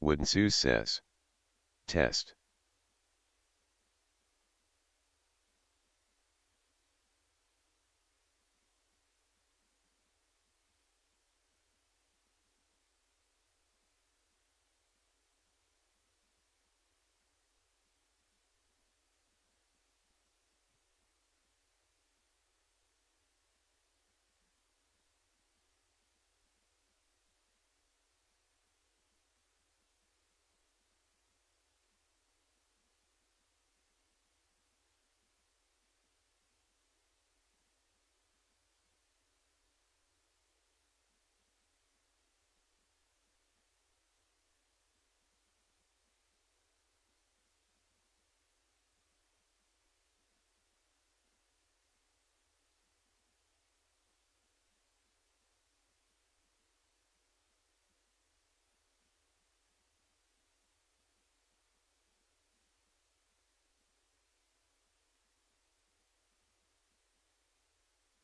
Woodensu says. Test.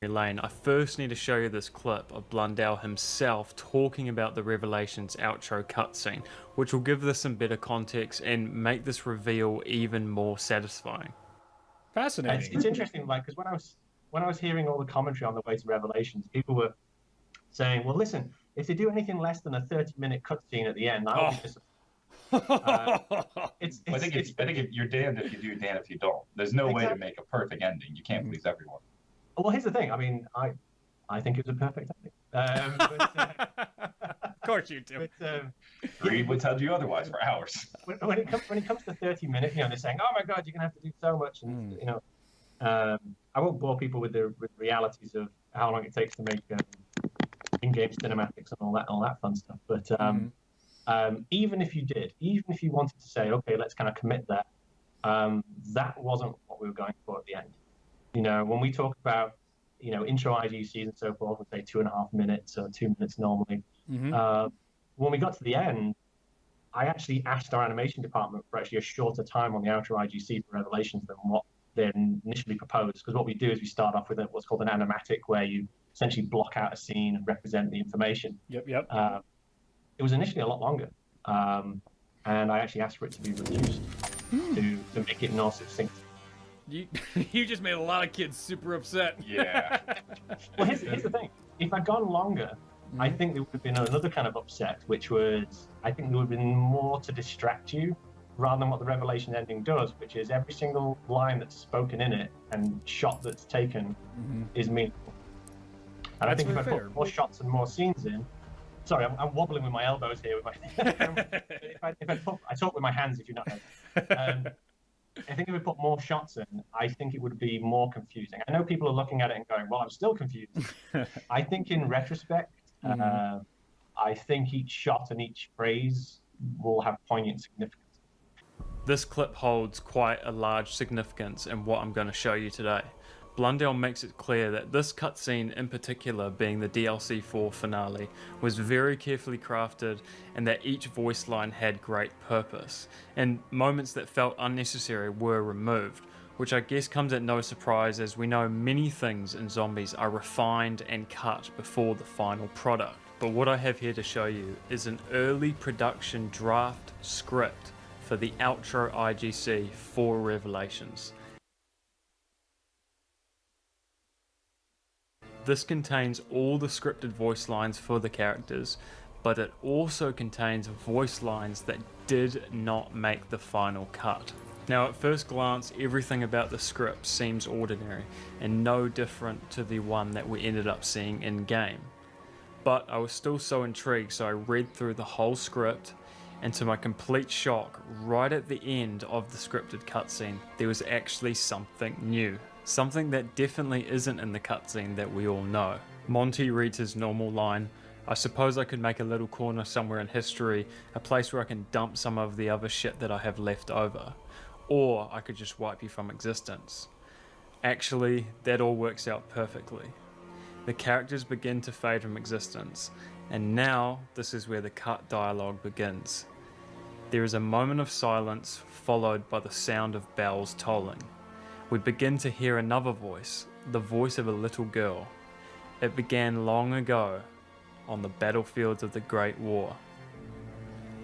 Lane, I first need to show you this clip of Blundell himself talking about the Revelations outro cutscene, which will give this some better context and make this reveal even more satisfying. Fascinating. It's interesting, like, because when I was hearing all the commentary on the way to Revelations, people were saying, "Well, listen, if they do anything less than a 30-minute cutscene at the end, I'll be disappointed." I think you're damned if you do, damned if you don't. There's no way to make a perfect ending. You can't please everyone. Well, here's the thing. I mean, I think it was a perfect ending. Of course you do. Reed would tell you otherwise for hours. When it comes to 30 minutes, they're saying, "Oh my God, you're gonna have to do so much," and I won't bore people with the realities of how long it takes to make in-game cinematics and all that fun stuff. But even if you wanted to say, okay, let's kind of commit that, that wasn't what we were going for at the end. When we talk about, intro IGCs and so forth, we'll say 2.5 minutes or 2 minutes normally. When we got to the end, I actually asked our animation department for actually a shorter time on the outro IGC for Revelations than what they initially proposed. Because what we do is we start off with what's called an animatic, where you essentially block out a scene and represent the information. Yep. It was initially a lot longer, and I actually asked for it to be reduced to make it more succinct. You just made a lot of kids super upset. Yeah. Well, here's the thing. If I'd gone longer, I think there would have been another kind of upset, which was, I think there would have been more to distract you rather than what the Revelation ending does, which is every single line that's spoken in it and shot that's taken is meaningful. And I think if I put more shots and more scenes in, sorry, I'm wobbling with my elbows here. I talk with my hands, if you're not noticing. I think if we put more shots in, I think it would be more confusing. I know people are looking at it and going, well, I'm still confused. I think in retrospect, I think each shot and each phrase will have poignant significance. This clip holds quite a large significance in what I'm going to show you today. Blundell makes it clear that this cutscene in particular, being the DLC 4 finale, was very carefully crafted and that each voice line had great purpose, and moments that felt unnecessary were removed, which I guess comes at no surprise, as we know many things in Zombies are refined and cut before the final product. But what I have here to show you is an early production draft script for the outro IGC for Revelations. This contains all the scripted voice lines for the characters, but it also contains voice lines that did not make the final cut. Now, at first glance, everything about the script seems ordinary and no different to the one that we ended up seeing in game. But I was still so intrigued, so I read through the whole script, and to my complete shock, right at the end of the scripted cutscene, there was actually something new. Something that definitely isn't in the cutscene that we all know. Monty reads his normal line, "I suppose I could make a little corner somewhere in history, a place where I can dump some of the other shit that I have left over. Or I could just wipe you from existence." Actually, that all works out perfectly. The characters begin to fade from existence, and now this is where the cut dialogue begins. There is a moment of silence followed by the sound of bells tolling. We begin to hear another voice, the voice of a little girl. It began long ago, on the battlefields of the Great War.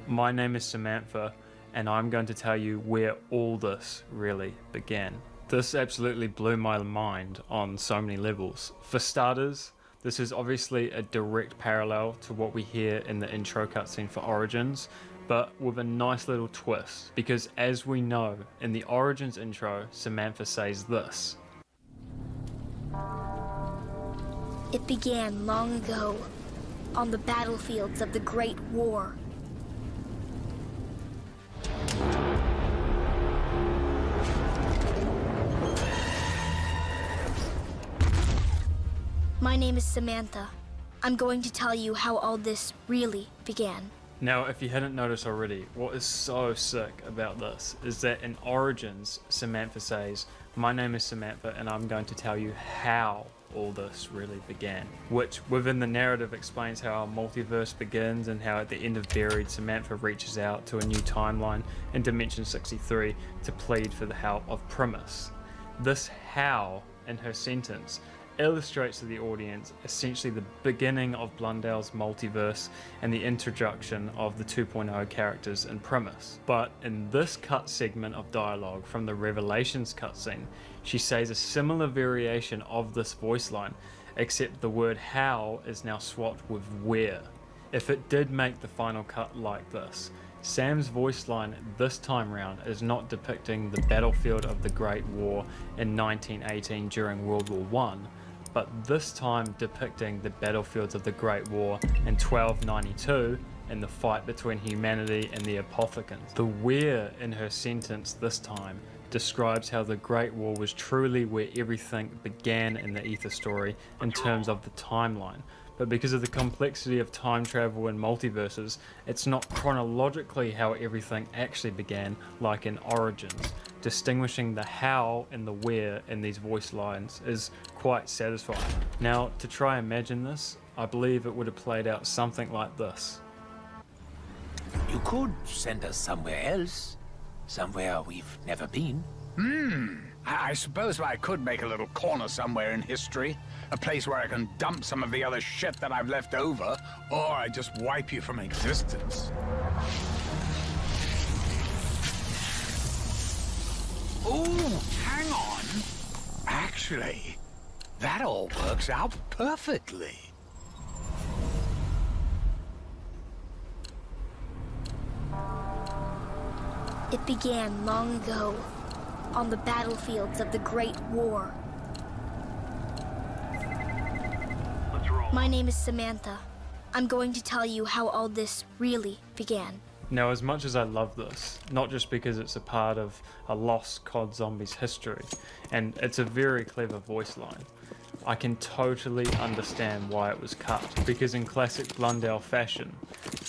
My name is Samantha, and I'm going to tell you where all this really began. This absolutely blew my mind on so many levels. For starters, this is obviously a direct parallel to what we hear in the intro cutscene for Origins, but with a nice little twist, because as we know, in the Origins intro, Samantha says this. It began long ago, on the battlefields of the Great War. My name is Samantha. I'm going to tell you how all this really began. Now, if you hadn't noticed already, what is so sick about this is that in Origins, Samantha says, my name is Samantha and I'm going to tell you how all this really began. Which, within the narrative, explains how our multiverse begins and how at the end of Buried, Samantha reaches out to a new timeline in Dimension 63 to plead for the help of Primus. This how in her sentence illustrates to the audience essentially the beginning of Blundell's multiverse and the introduction of the 2.0 characters in Primus. But in this cut segment of dialogue from the Revelations cutscene, she says a similar variation of this voice line, except the word how is now swapped with where. If it did make the final cut like this, Sam's voice line this time round is not depicting the battlefield of the Great War in 1918 during World War One, but this time depicting the battlefields of the Great War in 1292 and the fight between humanity and the Apothicans. The where in her sentence this time describes how the Great War was truly where everything began in the Ether story in terms of the timeline. But because of the complexity of time travel and multiverses, it's not chronologically how everything actually began like in Origins. Distinguishing the how and the where in these voice lines is quite satisfying. Now, to try and imagine this, I believe it would have played out something like this. You could send us somewhere else. Somewhere we've never been. I suppose I could make a little corner somewhere in history. A place where I can dump some of the other shit that I've left over, or I just wipe you from existence. Oh, hang on. Actually, that all works out perfectly. It began long ago, on the battlefields of the Great War. My name is Samantha. I'm going to tell you how all this really began. Now, as much as I love this, not just because it's a part of a lost COD Zombies history, and it's a very clever voice line, I can totally understand why it was cut, because in classic Blundell fashion,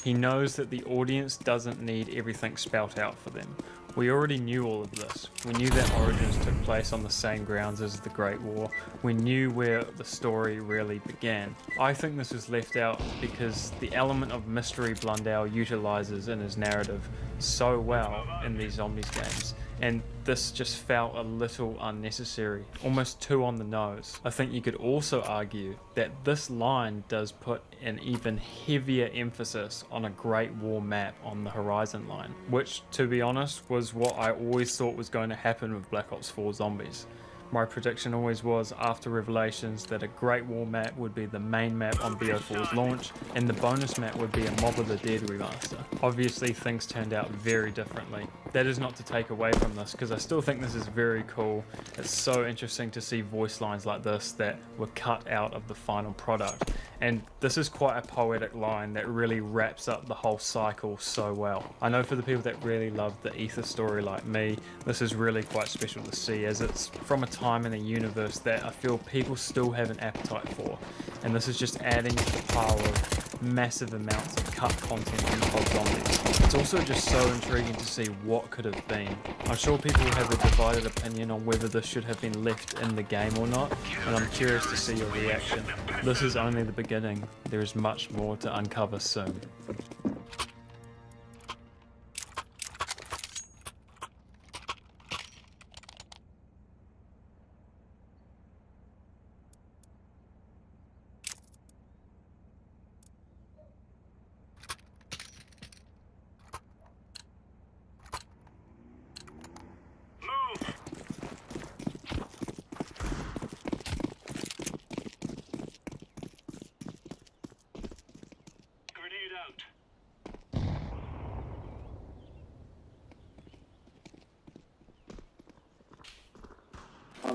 he knows that the audience doesn't need everything spelt out for them. We already knew all of this. We knew that Origins took place on the same grounds as the Great War. We knew where the story really began. I think this was left out because the element of mystery Blundell utilizes in his narrative so well in these Zombies games, and this just felt a little unnecessary, almost too on the nose. I think you could also argue that this line does put an even heavier emphasis on a Great War map on the horizon line, which, to be honest, was what I always thought was going to happen with Black Ops 4 Zombies. My prediction always was, after Revelations, that a Great War map would be the main map on BO4's launch, and the bonus map would be a Mob of the Dead remaster. Obviously, things turned out very differently. That is not to take away from this, because I still think this is very cool. It's so interesting to see voice lines like this that were cut out of the final product. And this is quite a poetic line that really wraps up the whole cycle so well. I know for the people that really love the Ether story like me, this is really quite special to see, as it's from a time in a universe that I feel people still have an appetite for. And this is just adding to the pile of massive amounts of cut content in COD Zombies. It's also just so intriguing to see what could have been. I'm sure people will have a divided opinion on whether this should have been left in the game or not, and I'm curious to see your reaction. This is only the beginning. There is much more to uncover soon.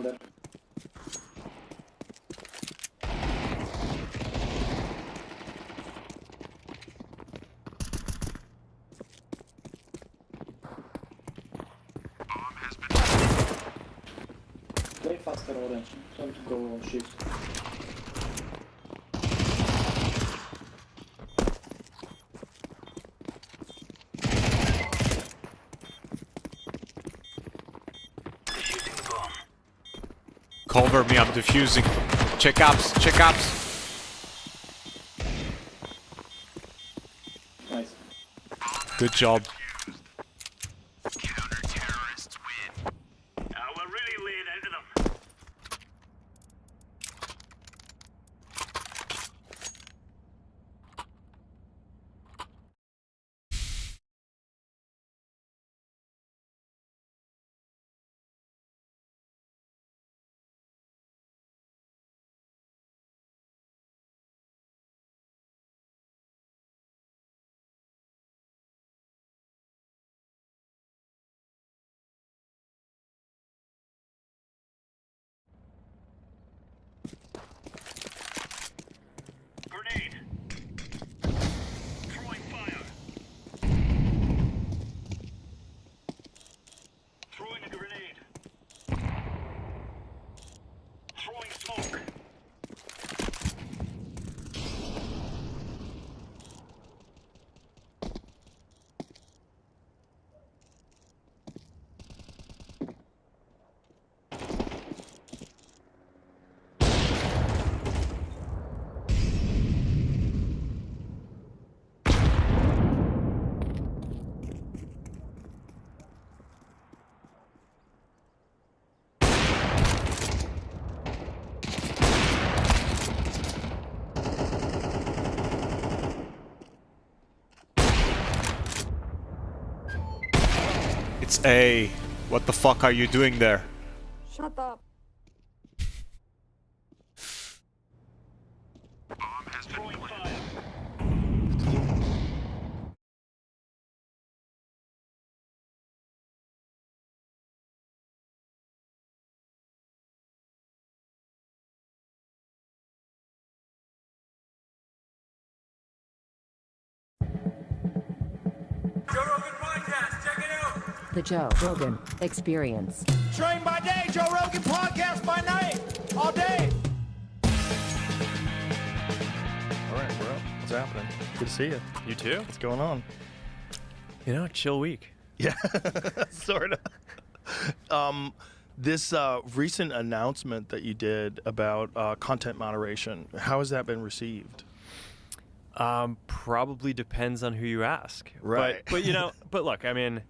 there. Play faster, Orange. Don't go shift. Cover me, I'm defusing. Check ups, check ups. Nice. Good job. Counter-terrorists win. We're really laying into them. Grenade. Throwing fire. Throwing a grenade. Throwing smoke. It's A. What the fuck are you doing there? Shut up. Bomb has been planted. The Joe Rogan Experience. Train by day, Joe Rogan podcast by night, all day. All right, bro. What's happening? Good to see you. You too? What's going on? You know, chill week. Yeah, sort of. This recent announcement that you did about content moderation, how has that been received? Probably depends on who you ask. Right. But you know, but look, I mean,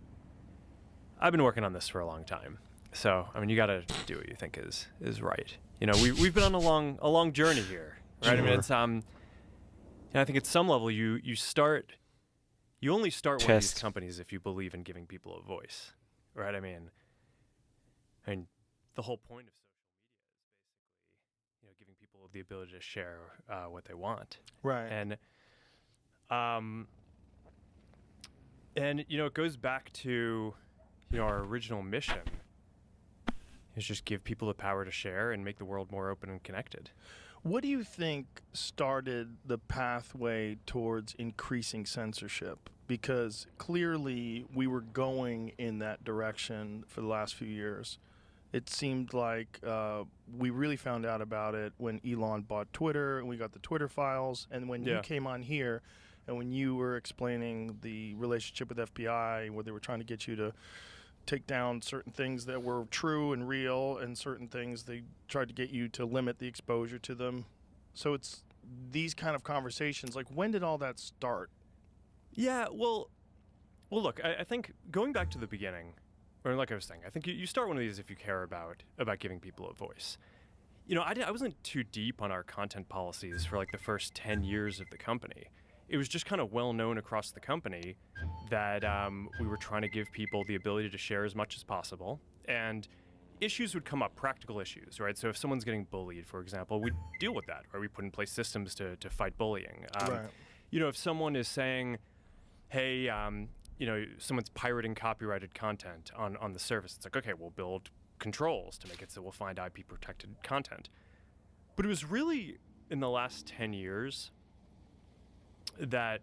I've been working on this for a long time. So, I mean, you got to do what you think is right. You know, we've been on a long journey here, right? Sure. I mean, it's and I think at some level you only start one of these companies if you believe in giving people a voice, right? I mean, the whole point of social media is basically, giving people the ability to share what they want. Right. And it goes back to our original mission is just give people the power to share and make the world more open and connected. What do you think started the pathway towards increasing censorship? Because clearly we were going in that direction for the last few years. It seemed like we really found out about it when Elon bought Twitter and we got the Twitter files. And when you came on here and when you were explaining the relationship with FBI, where they were trying to get you to take down certain things that were true and real and certain things they tried to get you to limit the exposure to them. So it's these kind of conversations. Like, when did all that start? Yeah, well, look, I think going back to the beginning, or like I was saying, I think you start one of these if you care about giving people a voice. I wasn't too deep on our content policies for like the first 10 years of the company. It was just kind of well known across the company that we were trying to give people the ability to share as much as possible. And issues would come up, practical issues, right? So if someone's getting bullied, for example, we deal with that, right? We put in place systems to fight bullying. Right. If someone is saying, hey, someone's pirating copyrighted content on the service, it's like, okay, we'll build controls to make it so we'll find IP protected content. But it was really in the last 10 years that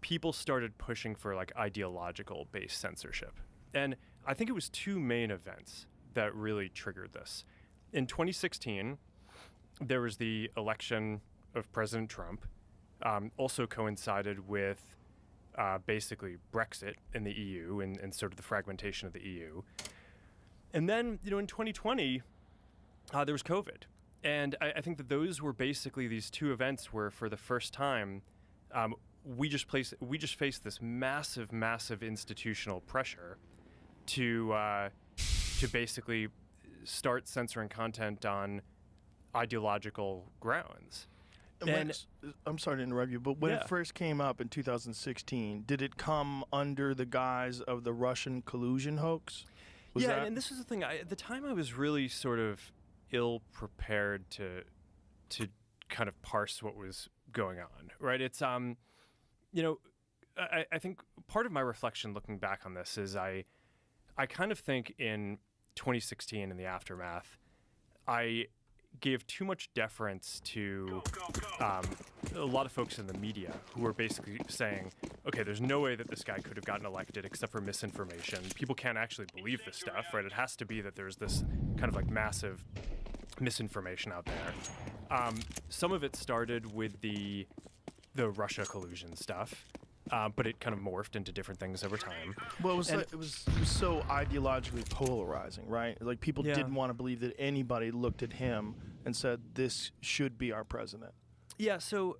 people started pushing for like ideological based censorship. And I think it was two main events that really triggered this. In 2016, there was the election of President Trump, also coincided with basically Brexit in the EU and sort of the fragmentation of the EU. And then, in 2020, there was COVID. And I think that those were basically these two events where, for the first time, we just faced this massive institutional pressure to basically start censoring content on ideological grounds. I'm sorry to interrupt you, but when Yeah. it first came up in 2016, did it come under the guise of the Russian collusion hoax? And this is the thing. At the time, I was really sort of ill-prepared to kind of parse what was going on, right? It's I think part of my reflection looking back on this is I kind of think in 2016 in the aftermath, I gave too much deference to a lot of folks in the media who were basically saying, okay, there's no way that this guy could have gotten elected except for misinformation. People can't actually believe this stuff, right? It has to be that there's this kind of like massive misinformation out there. Some of it started with the Russia collusion stuff. But it kind of morphed into different things over time. Well, it was so ideologically polarizing, right? Like people didn't want to believe that anybody looked at him and said, "This should be our president." Yeah. So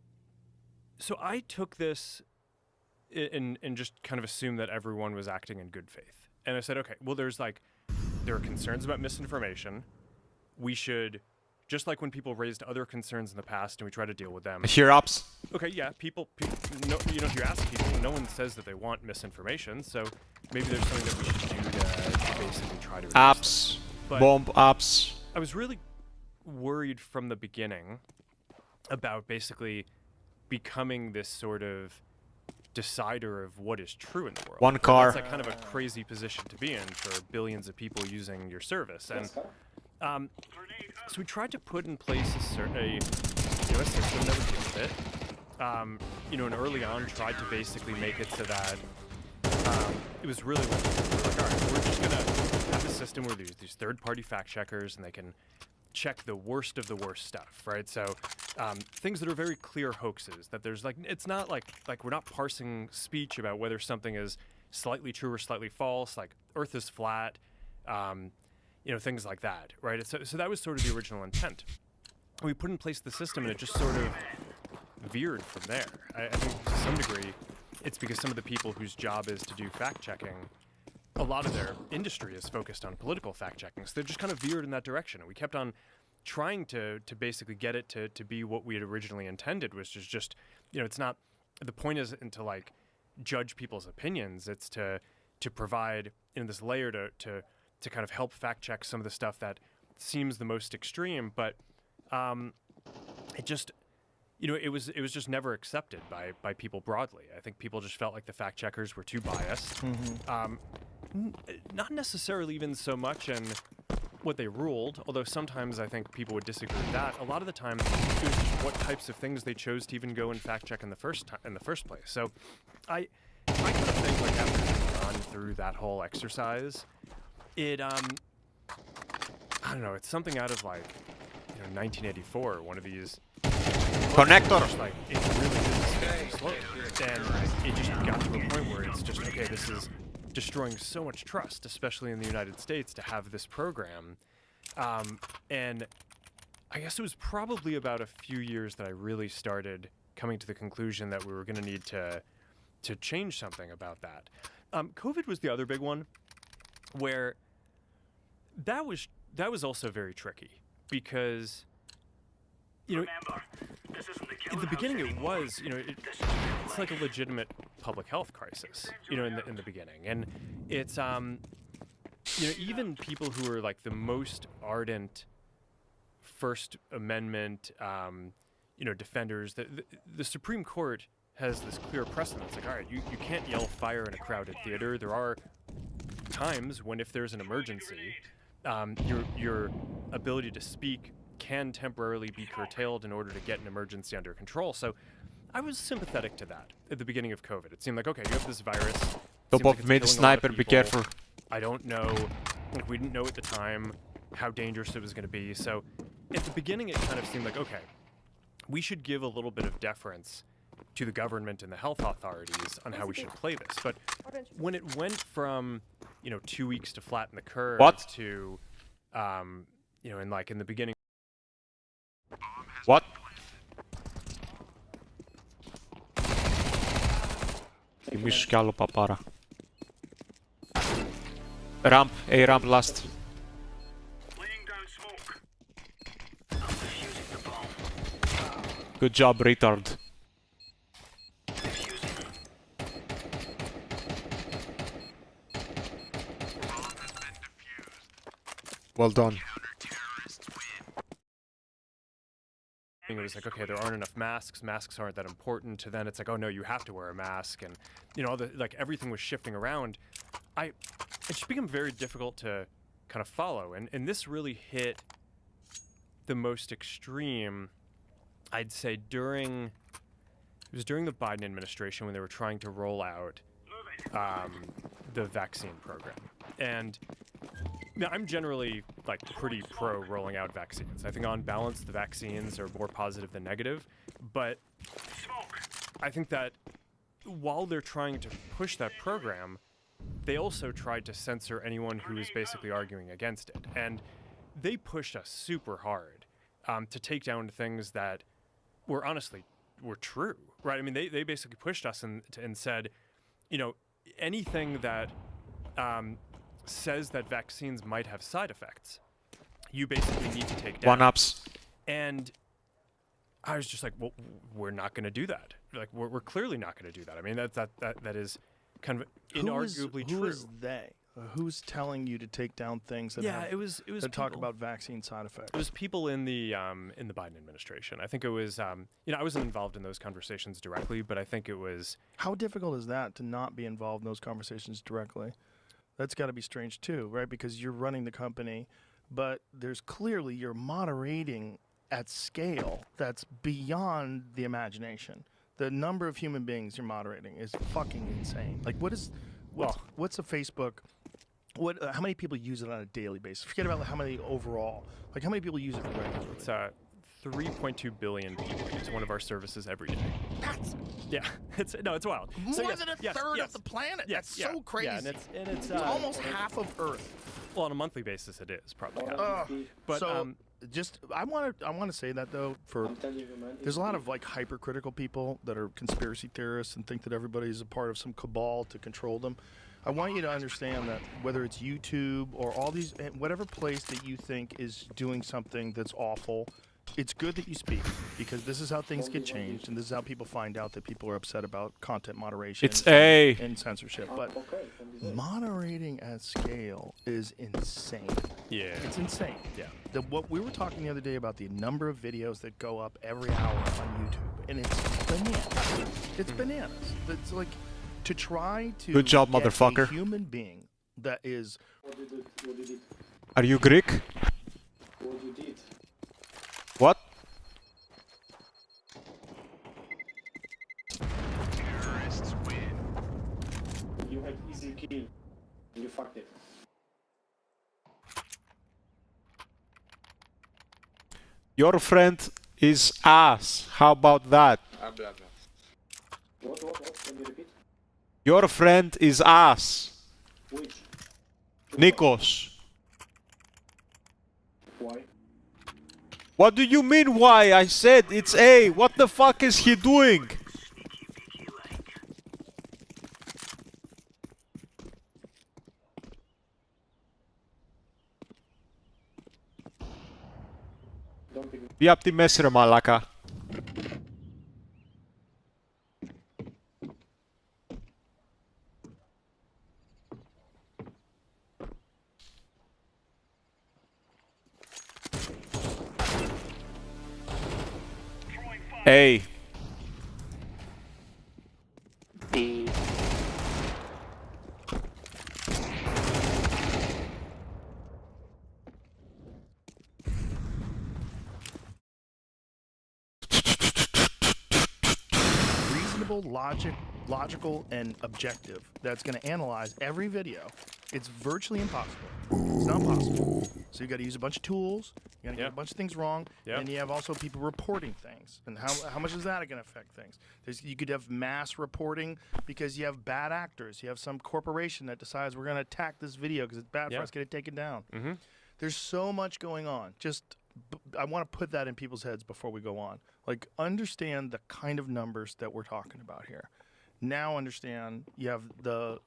I took this and just kind of assumed that everyone was acting in good faith, and I said, okay, well, there are concerns about misinformation. We should. Just like when people raised other concerns in the past and we try to deal with them. Here, Ops. Okay, yeah, people no, if you ask people, no one says that they want misinformation, so maybe there's something that we should do to basically try to Ops. Bomb Ops. I was really worried from the beginning about basically becoming this sort of decider of what is true in the world. One car. It's like kind of a crazy position to be in for billions of people using your service. And so we tried to put in place a system that would deal with it. And early on tried to basically make it so that it was really like, all right, we're just gonna have a system where there's these third-party fact checkers and they can check the worst of the worst stuff, right? So things that are very clear hoaxes, that there's like, it's not like we're not parsing speech about whether something is slightly true or slightly false, like Earth is flat, things like that, right? So that was sort of the original intent. We put in place the system and it just sort of veered from there. I think to some degree, it's because some of the people whose job is to do fact-checking, a lot of their industry is focused on political fact-checking, so they just kind of veered in that direction. And we kept on trying to basically get it to be what we had originally intended, which is just, it's not, the point isn't to like judge people's opinions, it's to provide this layer to kind of help fact-check some of the stuff that seems the most extreme, but it just, it was just never accepted by people broadly. I think people just felt like the fact-checkers were too biased. Not necessarily even so much in what they ruled, although sometimes I think people would disagree with that. A lot of the time, it was just what types of things they chose to even go and fact-check in the first place. So I kind of think like after we've gone through that whole exercise, it I don't know, it's something out of like 1984, one of these connector. Like it really is slow, and it just got to a point where it's just okay. This is destroying so much trust, especially in the United States, to have this program. And I guess it was probably about a few years that I really started coming to the conclusion that we were going to need to change something about that. COVID was the other big one, where that was also very tricky because in the beginning it was it's like a legitimate public health crisis in the beginning, and it's even people who are like the most ardent First Amendment defenders, the Supreme Court has this clear precedent. It's like, all right, you can't yell fire in a crowded theater. There are times when if there's an emergency, your ability to speak can temporarily be curtailed in order to get an emergency under control. So I was sympathetic to that at the beginning of COVID. It seemed like, okay, you have this virus. Top of mid sniper, be careful. I don't know, like we didn't know at the time how dangerous it was going to be. So at the beginning, it kind of seemed like, okay, we should give a little bit of deference to the government and the health authorities on how we should play this. But when it went from, 2 weeks to flatten the curve to, in the beginning. What? Θυμίσου κι άλλο παπάρα. Ramp, A ramp last. Good job, retard. Well done. It was like, okay, there aren't enough masks. Masks aren't that important. To then it's like, oh no, you have to wear a mask, and everything was shifting around. It just became very difficult to kind of follow, and this really hit the most extreme, I'd say, during the Biden administration when they were trying to roll out the vaccine program. And I'm generally pretty pro rolling out vaccines. I think on balance the vaccines are more positive than negative, but I think that while they're trying to push that program, they also tried to censor anyone who was basically arguing against it. And they pushed us super hard to take down things that were true, right? I mean, they basically pushed us and said, anything that says that vaccines might have side effects, you basically need to take down. One-ups. And I was just like, well, we're not going to do that. Like, we're clearly not going to do that. I mean, that is kind of inarguably true. Who is they? Who's telling you to take down things that it was that talk about vaccine side effects? It was people in the Biden administration. I think it was I wasn't involved in those conversations directly, but I think it was. How difficult is that to not be involved in those conversations directly? That's got to be strange too, right? Because you're running the company, but there's clearly you're moderating at scale that's beyond the imagination. The number of human beings you're moderating is fucking insane. Like, what's a Facebook? How many people use it on a daily basis? Forget about how many overall. Like, how many people use it regularly? It's 3.2 billion people use one of our services every day. It's wild. More than a third of the planet. That's so crazy. Yeah, and it's almost half of Earth. Well, on a monthly basis, it is probably. But I want to say that though, there's a lot of hypercritical people that are conspiracy theorists and think that everybody's a part of some cabal to control them. I want you to understand that whether it's YouTube or all these, whatever place that you think is doing something that's awful, it's good that you speak, because this is how things get changed, and this is how people find out that people are upset about content moderation and censorship. But moderating at scale is insane. Yeah. It's insane. Yeah. What we were talking the other day about the number of videos that go up every hour on YouTube, and it's bananas. It's bananas. It's like to try to Good job, get motherfucker. a human being that is. Are you Greek? What you did? What? Terrorists win. You had easy kill. You fucked it. Your friend is ass. How about that? What? Can you repeat? Your friend is ass. Which? Nikos. Why? What do you mean why? I said it's A. What the fuck is he doing? Be up the mess, ρε μαλάκα. A. B. sensible, logical, and objective that's going to analyze every video, it's virtually impossible. It's not possible. So you got to use a bunch of tools. You got to get a bunch of things wrong, and you have also people reporting things. And how much is that going to affect things? You could have mass reporting because you have bad actors. You have some corporation that decides we're going to attack this video because it's bad for us, get it taken down. There's so much going on. I want to put that in people's heads before we go on. Like, understand the kind of numbers that we're talking about here. Now understand you have the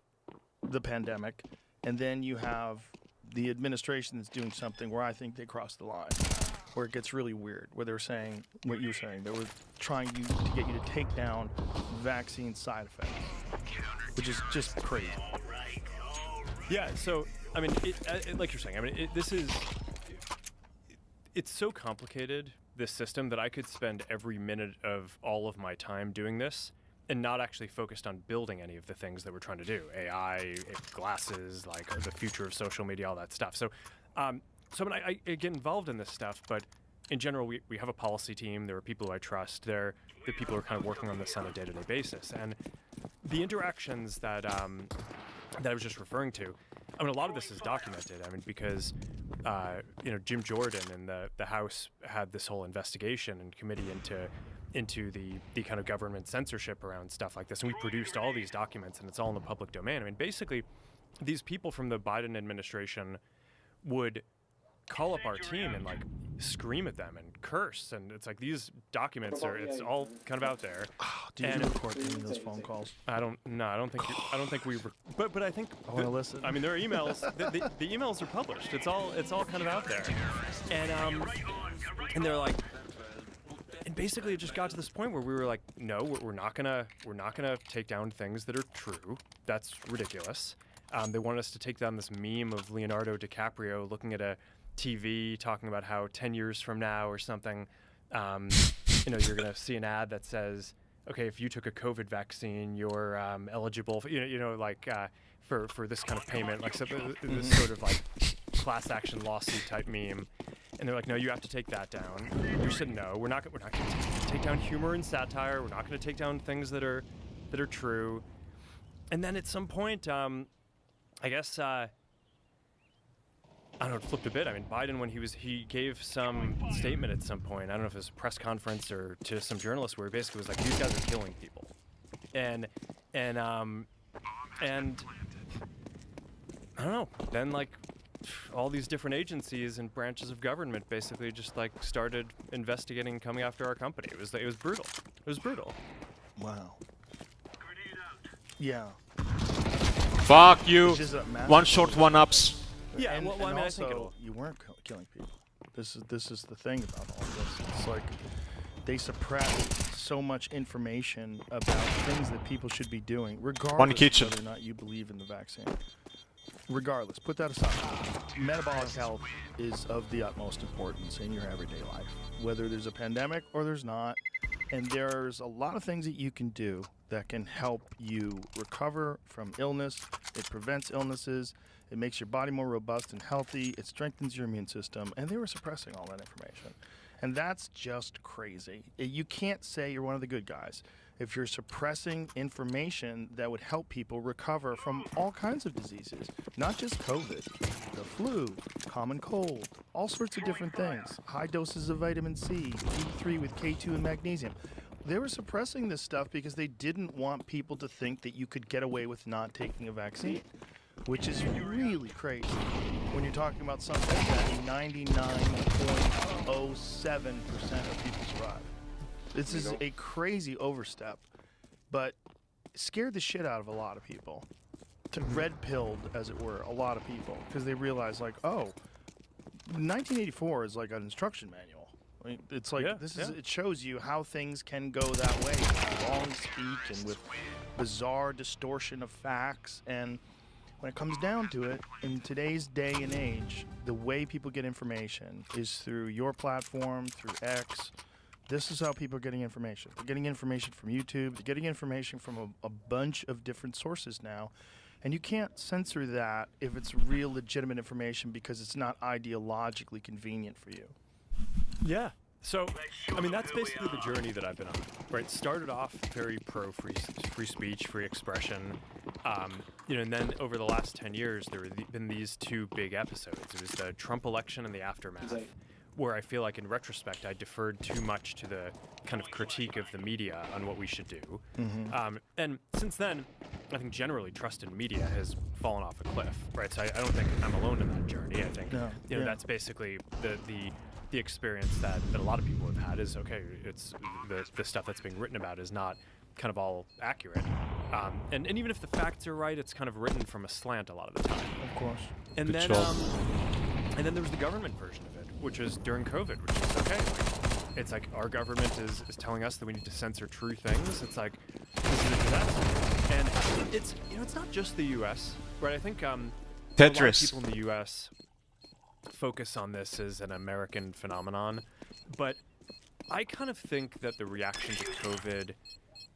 pandemic, and then you have the administration that's doing something where I think they crossed the line, where it gets really weird, where they're saying what you're saying. They were trying to get you to take down vaccine side effects, which is just crazy. Yeah, so, I mean, like you're saying, I mean, it's so complicated, this system, that I could spend every minute of all of my time doing this and not actually focused on building any of the things that we're trying to do. AI, glasses, like the future of social media, all that stuff. So, I mean, I get involved in this stuff, but in general, we have a policy team. There are people who I trust. They're the people who are kind of working on this on a day-to-day basis. And the interactions that I was just referring to, I mean, a lot of this is documented. I mean, because Jim Jordan and the House had this whole investigation and committee into the kind of government censorship around stuff like this, and we produced all these documents, and it's all in the public domain. I mean, basically, these people from the Biden administration would call up our team and like scream at them and curse, and it's like these documents it's all kind of out there. Did you record any of those phone calls? I don't think we were, but I think I want to listen. I mean, there are emails. the emails are published. It's all kind of out there, and they're like, and basically it just got to this point where we were like, no, we're not gonna take down things that are true. That's ridiculous. They want us to take down this meme of Leonardo DiCaprio looking at a TV talking about how 10 years from now or something, you're going to see an ad that says, okay, if you took a COVID vaccine, you're eligible for, for this kind of payment, like this sort of like class action lawsuit type meme. And they're like, no, you have to take that down. We said, no, we're not going to take down humor and satire. We're not going to take down things that are true. And then at some point, I guess, I don't know, it flipped a bit. I mean, Biden, when he gave some statement at some point, I don't know if it was a press conference or to some journalists, where he basically was like, these guys are killing people. And I don't know, then like all these different agencies and branches of government basically just like started investigating and coming after our company. It was brutal. It was brutal. Wow. Yeah. Fuck you. One short, one ups. Yeah, and, well, and I mean, also, I think you weren't killing people. This is the thing about all this. It's like they suppress so much information about things that people should be doing, regardless of whether or not you believe in the vaccine. Regardless, put that aside. Metabolic health is of the utmost importance in your everyday life, whether there's a pandemic or there's not. And there's a lot of things that you can do that can help you recover from illness. It prevents illnesses. It makes your body more robust and healthy. It strengthens your immune system. And they were suppressing all that information. And that's just crazy. You can't say you're one of the good guys if you're suppressing information that would help people recover from all kinds of diseases, not just COVID, the flu, common cold, all sorts of different things, high doses of vitamin C, D3 with K2 and magnesium. They were suppressing this stuff because they didn't want people to think that you could get away with not taking a vaccine, which is really crazy when you're talking about something that 99.07% of people survive. This is a crazy overstep, but it scared the shit out of a lot of people. Red-pilled, as it were, a lot of people, because they realized, like, oh, 1984 is like an instruction manual. I mean, it's like, it shows you how things can go that way, with long speak and with bizarre distortion of facts. And when it comes down to it, in today's day and age, the way people get information is through your platform, through X. This is how people are getting information. They're getting information from YouTube. They're getting information from a bunch of different sources now. And you can't censor that if it's real legitimate information because it's not ideologically convenient for you. Yeah. So, I mean, that's basically the journey that I've been on, right? Started off very pro free speech, free expression, and then over the last 10 years, there have been these two big episodes. It was the Trump election and the aftermath, where I feel like in retrospect, I deferred too much to the kind of critique of the media on what we should do. And since then, I think generally trust in media has fallen off a cliff, right? So I don't think I'm alone in that journey. I think, that's basically the experience that a lot of people have had is, okay, it's the stuff that's being written about is not kind of all accurate. And even if the facts are right, it's kind of written from a slant a lot of the time. Of course. And then there was the government version of it, which was during COVID, which is okay. Like, it's like our government is telling us that we need to censor true things. It's like, this is a disaster. And it's not just the U.S., right? I think a lot of people in the U.S. focus on this as an American phenomenon, but I kind of think that the reaction to COVID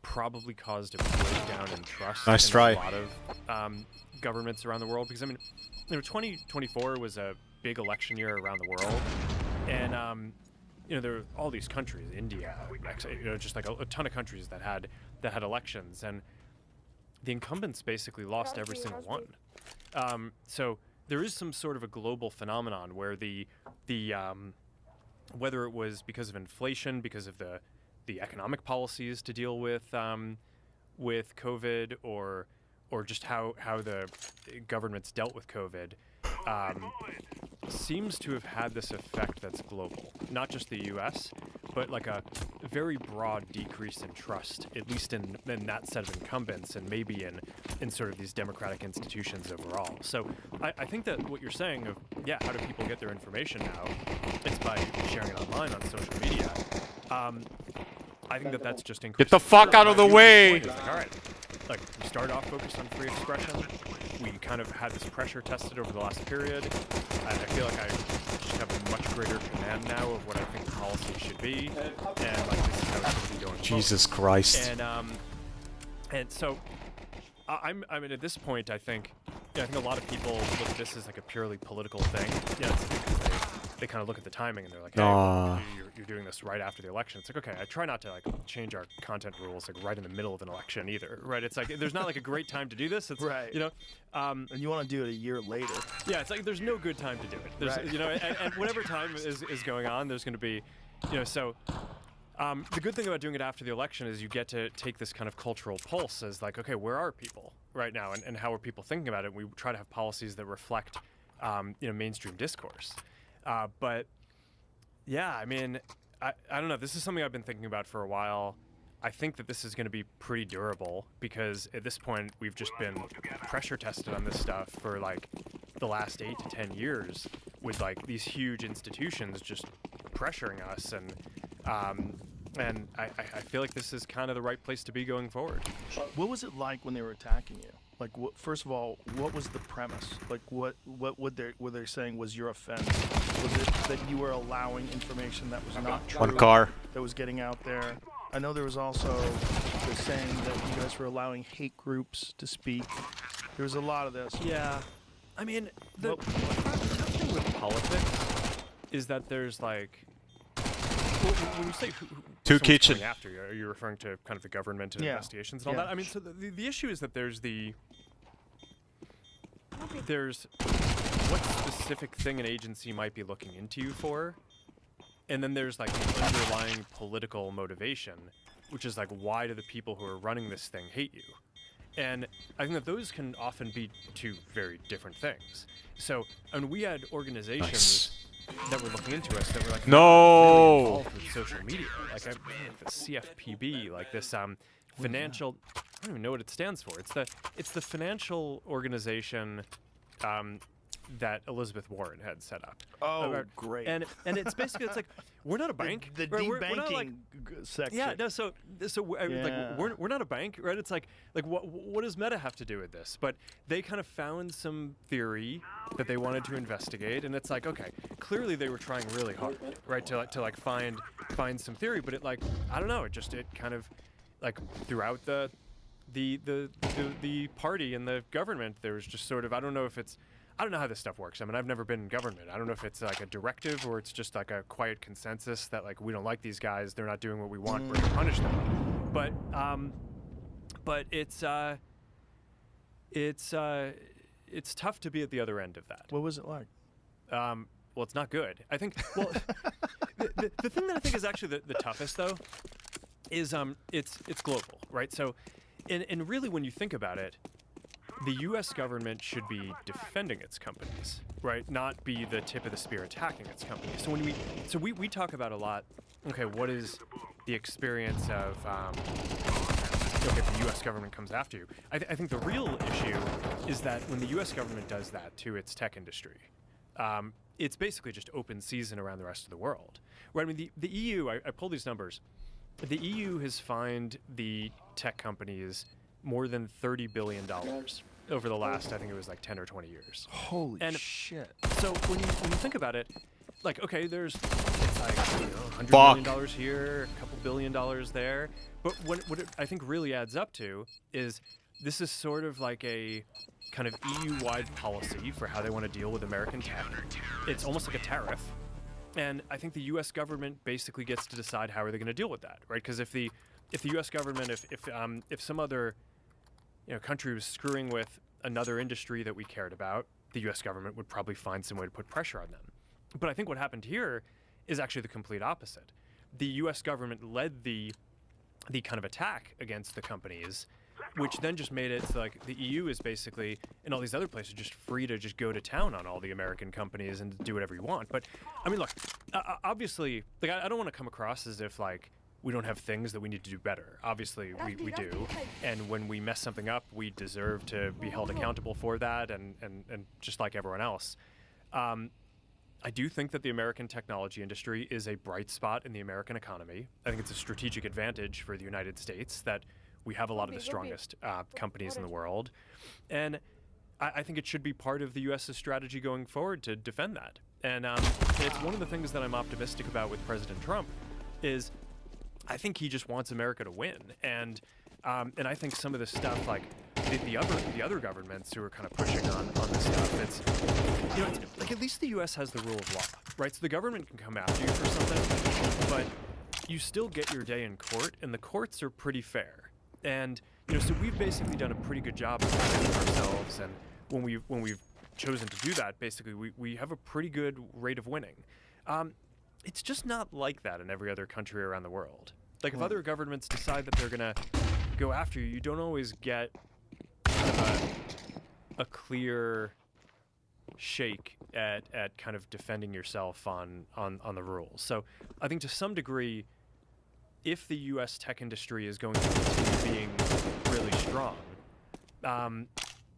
probably caused a breakdown in trust in a lot of governments around the world. Because I mean, 2024 was a big election year around the world, and there were all these countries, India, just like a ton of countries that had elections, and the incumbents basically lost every single one. So there is some sort of a global phenomenon where the whether it was because of inflation, because of the economic policies to deal with COVID, or just how the governments dealt with COVID, seems to have had this effect that's global, not just the U.S., but like a very broad decrease in trust, at least in that set of incumbents, and maybe in sort of these democratic institutions overall. So I think that what you're saying of, how do people get their information now? It's by sharing it online on social media. I think that that's just increasing. Get the fuck out of the way! Like, all right, like we started off focused on free expression. We kind of had this pressure tested over the last period. I feel like I just have a much greater command now of what I think the policy should be, and like this is how it should be going. Jesus Christ. And so I mean, at this point, I think a lot of people look at this as like a purely political thing. It's because they kind of look at the timing and they're like, hey, you're doing this right after the election. It's like, okay, I try not to like change our content rules like right in the middle of an election either, right? It's like there's not like a great time to do this. It's right. And you want to do it a year later. Yeah, it's like there's no good time to do it. There's and whatever time is going on, there's going to be, so. The good thing about doing it after the election is you get to take this kind of cultural pulse as like, okay, where are people right now, and how are people thinking about it? We try to have policies that reflect, mainstream discourse. But yeah, I mean, I don't know. This is something I've been thinking about for a while. I think that this is going to be pretty durable because at this point we've just been pressure tested on this stuff for like the last 8 to 10 years with like these huge institutions just pressuring us, and I feel like this is kind of the right place to be going forward. What was it like when they were attacking you? Like, first of all, what was the premise? Like, what were they saying was your offense? Was it that you were allowing information that was not true? One car. That was getting out there? I know there was also the saying that you guys were allowing hate groups to speak. There was a lot of this. Yeah. I mean, the thing with politics is that there's like, when you say To kitchen. After you, are you referring to kind of the government and investigations and all that? I mean, so the issue is that there's what specific thing an agency might be looking into you for, and then there's like the underlying political motivation, which is like, why do the people who are running this thing hate you? And I think that those can often be two very different things. So, and we had organizations that were looking into us that were like, really involved with social media, like the CFPB, like this financial. I don't even know what it stands for. It's the financial organization that Elizabeth Warren had set up. Oh, great! And it's basically, it's like, we're not a bank. The right? debanking we're like, section. Yeah, no. So like we're not a bank, right? It's like what does Meta have to do with this? But they kind of found some theory that they wanted to investigate, and it's like, okay, clearly they were trying really hard, right, to find some theory, but it like, I don't know, it kind of like throughout the party and the government, there was just sort of, I don't know if it's I don't know how this stuff works. I mean, I've never been in government. I don't know if it's like a directive or it's just like a quiet consensus that like we don't like these guys. They're not doing what we want. We're gonna punish them. But it's tough to be at the other end of that. What was it like? Well, it's not good. I think. Well, the thing that I think is actually the toughest though is it's global, right? So, and really when you think about it, the U.S. government should be defending its companies, right? Not be the tip of the spear attacking its companies. So when we talk about a lot, okay, what is the experience of, okay, if the U.S. government comes after you? I think the real issue is that when the U.S. government does that to its tech industry, it's basically just open season around the rest of the world, right? I mean, the EU, I pulled these numbers. The EU has fined the tech companies more than $30 billion over the last, I think it was like 10 or 20 years. Holy shit. So when you think about it, like, okay, there's like, $100 million here, a couple $1 billion there. But what it, I think really adds up to is this is sort of like a kind of EU-wide policy for how they want to deal with American tech. It's almost like a tariff. And I think the U.S. government basically gets to decide how are they going to deal with that, right? Because if the U.S. government, if some other country was screwing with another industry that we cared about, the U.S. government would probably find some way to put pressure on them. But I think what happened here is actually the complete opposite. The U.S. government led the kind of attack against the companies, which then just made it so like the EU is basically, and all these other places, just free to just go to town on all the American companies and do whatever you want. But I mean, look, obviously, like I don't want to come across as if like we don't have things that we need to do better. Obviously, we do. And when we mess something up, we deserve to be held accountable for that and just like everyone else. I do think that the American technology industry is a bright spot in the American economy. I think it's a strategic advantage for the United States that we have a lot of the strongest companies in the world. And I think it should be part of the U.S.'s strategy going forward to defend that. And it's one of the things that I'm optimistic about with President Trump is I think he just wants America to win. And I think some of this stuff, like the other governments who are kind of pushing on this stuff, it's like at least the U.S. has the rule of law, right? So the government can come after you for something, but you still get your day in court, and the courts are pretty fair. And so we've basically done a pretty good job of defending ourselves. And when we've chosen to do that, basically we have a pretty good rate of winning. It's just not like that in every other country around the world. Like if other governments decide that they're gonna go after you, you don't always get kind of a clear shake at kind of defending yourself on the rules. So I think to some degree, if the U.S. tech industry is going to continue being really strong,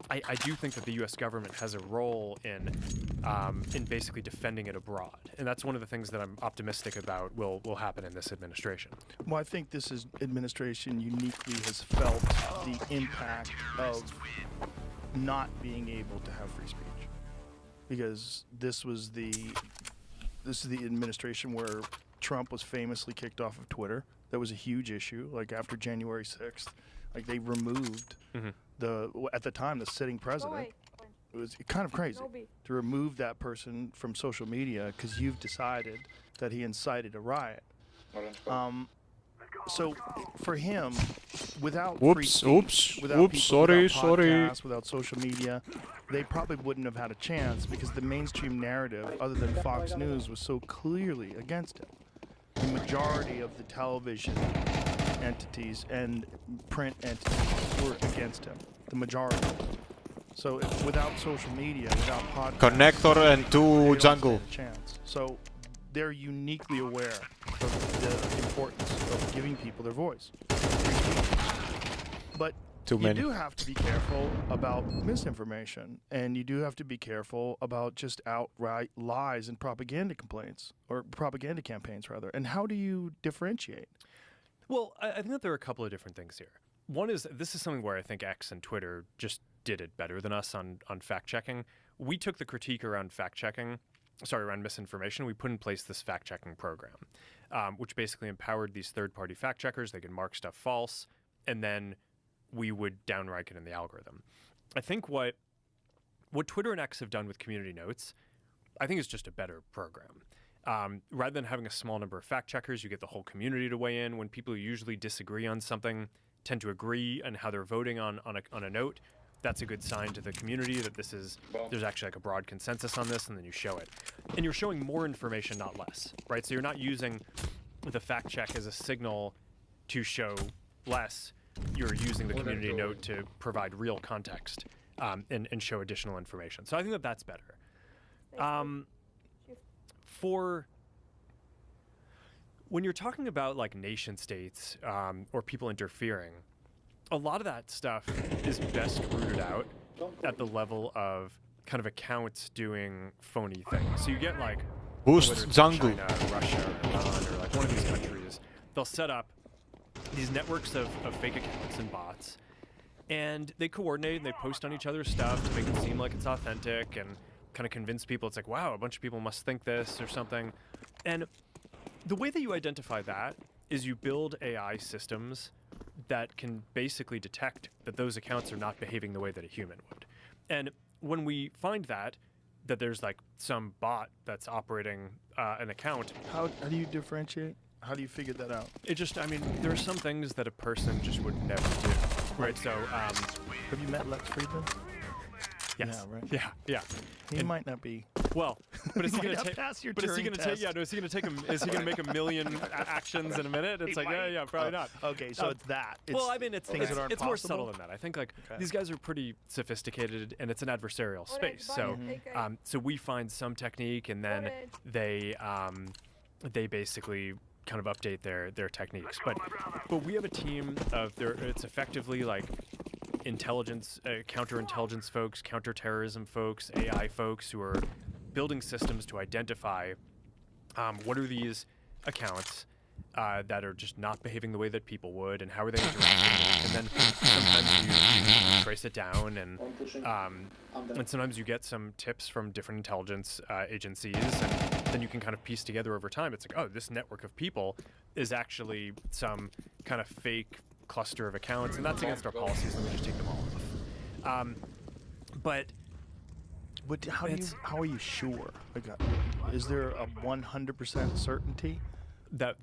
I do think that the U.S. government has a role in basically defending it abroad, and that's one of the things that I'm optimistic about will happen in this administration. Well, I think this administration uniquely has felt the impact of not being able to have free speech, because this is the administration where Trump was famously kicked off of Twitter. That was a huge issue. Like after January 6th, like they removed at the time the sitting president. It was kind of crazy to remove that person from social media because you've decided that he incited a riot. So for him, without free speech, without podcasts, without social media, they probably wouldn't have had a chance because the mainstream narrative, other than Fox News, was so clearly against him. The majority of the television entities and print entities were against him. The majority. So without social media, without podcasts, Connector and two jungle. So they're uniquely aware of the importance of giving people their voice. But you do have to be careful about misinformation, and you do have to be careful about just outright lies and propaganda complaints, or propaganda campaigns rather. And how do you differentiate? Well, I think that there are a couple of different things here. One is, this is something where I think X and Twitter just did it better than us on fact-checking. We took the critique around around misinformation. We put in place this fact-checking program, which basically empowered these third-party fact-checkers. They could mark stuff false, and then we would downrank it in the algorithm. I think what what Twitter and X have done with community notes, I think is just a better program. Rather than having a small number of fact checkers, you get the whole community to weigh in. When people who usually disagree on something tend to agree on how they're voting on a note, that's a good sign to the community that there's actually like a broad consensus on this, and then you show it. And you're showing more information, not less, right? So you're not using the fact check as a signal to show less. You're using the community note to provide real context and show additional information. So I think that that's better. For when you're talking about like nation states or people interfering, a lot of that stuff is best rooted out at the level of kind of accounts doing phony things. So you get like Boost jungle, China, Russia, or Iran, or like one of these countries. They'll set up these networks of fake accounts and bots, and they coordinate and they post on each other's stuff to make it seem like it's authentic and kind of convince people it's like, wow, a bunch of people must think this or something. And the way that you identify that is you build AI systems that can basically detect that those accounts are not behaving the way that a human would. And when we find that there's like some bot that's operating an account. How do you differentiate? How do you figure that out? It just, I mean, there are some things that a person just would never do, right? So, have you met Lex Friedman? Yes. Yeah, right. Yeah. He might not be. Well, but is he going to take? Pass your But is he Turing going to test. take? Yeah, no. Is he going to take him? Is he going to make a million actions in a minute? It's like, yeah, probably not. Okay, so it's that. It's well, I mean, it's things that aren't more possible? subtle than that. I think like these guys are pretty sophisticated, and it's an adversarial space. So, so we find some technique, and then they basically kind of update their techniques. But we have a team of it's effectively like intelligence, counterintelligence folks, counterterrorism folks, AI folks who are building systems to identify what are these accounts that are just not behaving the way that people would, and how are they interacting. And then sometimes you trace it down, and sometimes you get some tips from different intelligence agencies, and then you can kind of piece together over time. It's like, oh, this network of people is actually some kind of fake cluster of accounts, and that's against our policies, and we just take them all off. But how are you sure? Like, is there a 100% certainty that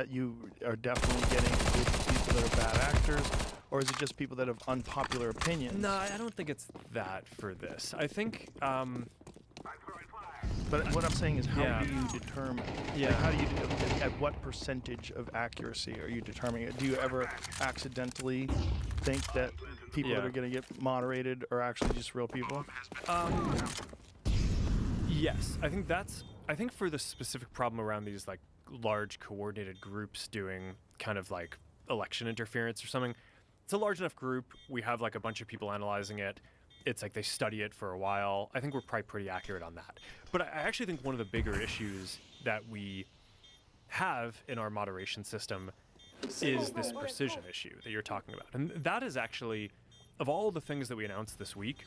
you are definitely getting people that are bad actors, or is it just people that have unpopular opinions? No, I don't think it's that for this. I think. But what I'm saying is, how do you determine? Yeah. Like, how do you? At what percentage of accuracy are you determining it? Do you ever accidentally think that people that are going to get moderated are actually just real people? Yes, I think for the specific problem around these like large coordinated groups doing kind of like election interference or something, it's a large enough group. We have like a bunch of people analyzing it. It's like they study it for a while. I think we're probably pretty accurate on that. But I actually think one of the bigger issues that we have in our moderation system is this precision issue that you're talking about. And that is actually, of all the things that we announced this week,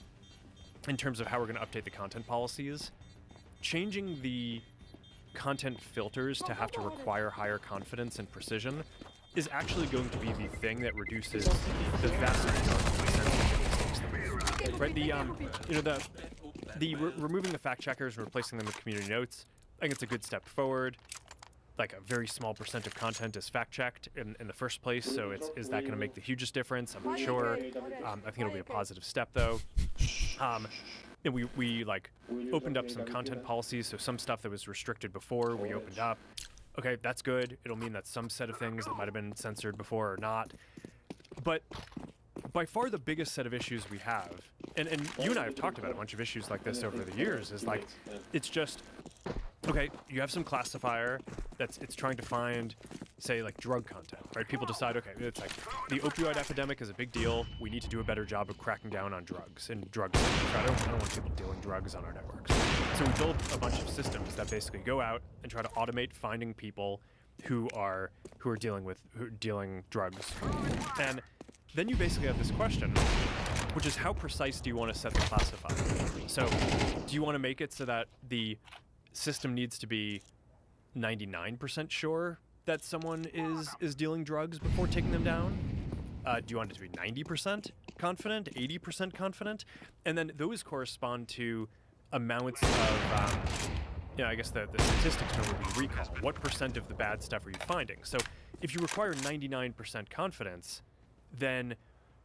in terms of how we're going to update the content policies, changing the content filters to have to require higher confidence and precision is actually going to be the thing that reduces the vast amount of censorship mistakes that we have. Right, removing the fact checkers and replacing them with community notes, I think it's a good step forward. Like a very small percent of content is fact checked in the first place, so is that going to make the hugest difference? I'm not sure. I think it'll be a positive step though. And we like opened up some content policies, so some stuff that was restricted before we opened up. Okay, that's good. It'll mean that some set of things that might have been censored before are not. But by far the biggest set of issues we have, and you and I have talked about a bunch of issues like this over the years, is like, it's just, okay, you have some classifier it's trying to find, say, like drug content, right? People decide, okay, it's like the opioid epidemic is a big deal. We need to do a better job of cracking down on drugs and drugs. I don't want people dealing drugs on our networks. So we build a bunch of systems that basically go out and try to automate finding people who are dealing drugs. And then you basically have this question, which is how precise do you want to set the classifier? So do you want to make it so that the system needs to be 99% sure that someone is dealing drugs before taking them down? Do you want it to be 90%? confident, 80% confident, and then those correspond to amounts of, I guess the statistics term would be recall. What percent of the bad stuff are you finding? So if you require 99% confidence, then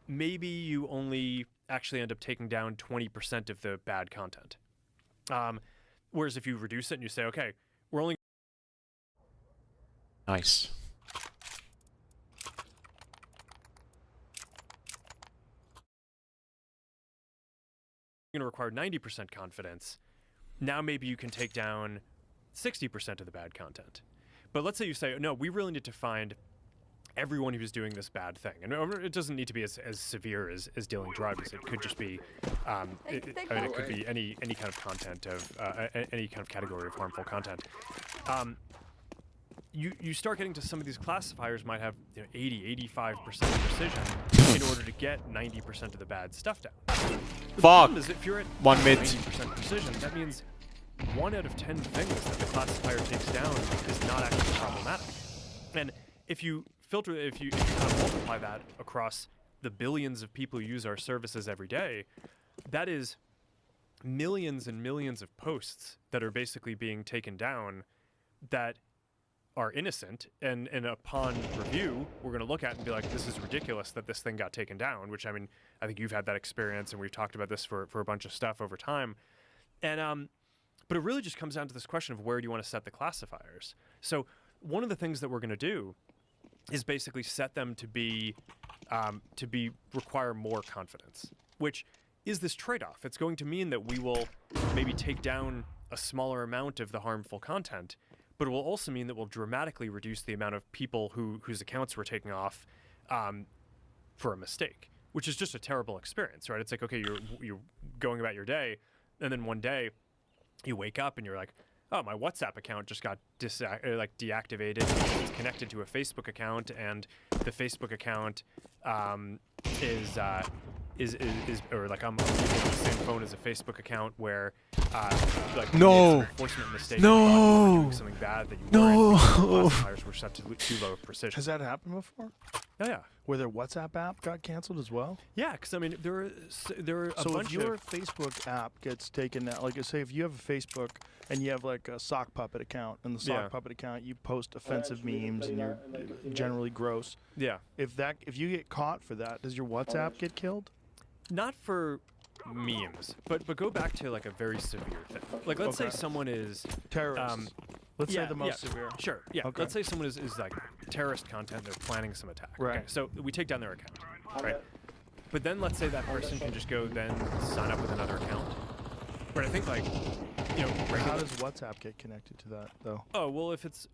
maybe you only actually end up taking down 20% of the bad content. Whereas if you reduce it and you say, okay, we're only... Nice. going to require 90% confidence, now maybe you can take down 60% of the bad content. But let's say you say, no, we really need to find everyone who's doing this bad thing. And it doesn't need to be as severe as dealing drugs. It could just be, it could be any kind of content of, any kind of category of harmful content. You start getting to some of these classifiers might have 80, 85% precision in order to get 90% of the bad stuff down. Fuck! Is if you're at 1 mid. 90% precision, that means 1 out of 10 things that the classifier takes down is not actually problematic. And if you filter, if you kind of multiply that across the billions of people who use our services every day, that is millions and millions of posts that are basically being taken down that are innocent, and upon review, we're going to look at it and be like, this is ridiculous that this thing got taken down, which, I mean, I think you've had that experience, and we've talked about this for a bunch of stuff over time. And, but it really just comes down to this question of where do you want to set the classifiers? So one of the things that we're going to do is basically set them to be require more confidence, which is this trade-off. It's going to mean that we will maybe take down a smaller amount of the harmful content, but it will also mean that we'll dramatically reduce the amount of people whose accounts we're taking off for a mistake, which is just a terrible experience, right? It's like, okay, you're going about your day, and then one day you wake up and you're like, oh, my WhatsApp account just got deactivated. It's connected to a Facebook account, and the Facebook account is or like I'm using the same phone as a Facebook account where like no enforcement mistake no doing something bad that you no classifiers were set to too low of precision. Has that happened before? Oh yeah. Where their WhatsApp app got canceled as well? Yeah, because I mean there are a so bunch if your of Facebook app gets taken out, like say if you have a Facebook and you have like a sock puppet account, and the sock puppet account you post offensive memes and you're generally gross. Yeah. If you get caught for that, does your WhatsApp get killed? Not for memes, but go back to like a very severe thing. Like let's say someone is terrorist. Let's say the most severe. Sure. Yeah. Okay. Let's say someone is like terrorist content. They're planning some attack. Right. Okay, so we take down their account. Right. But then let's say that person can just go then sign up with another account. But I think like how does WhatsApp get connected to that though? Oh well, if it's,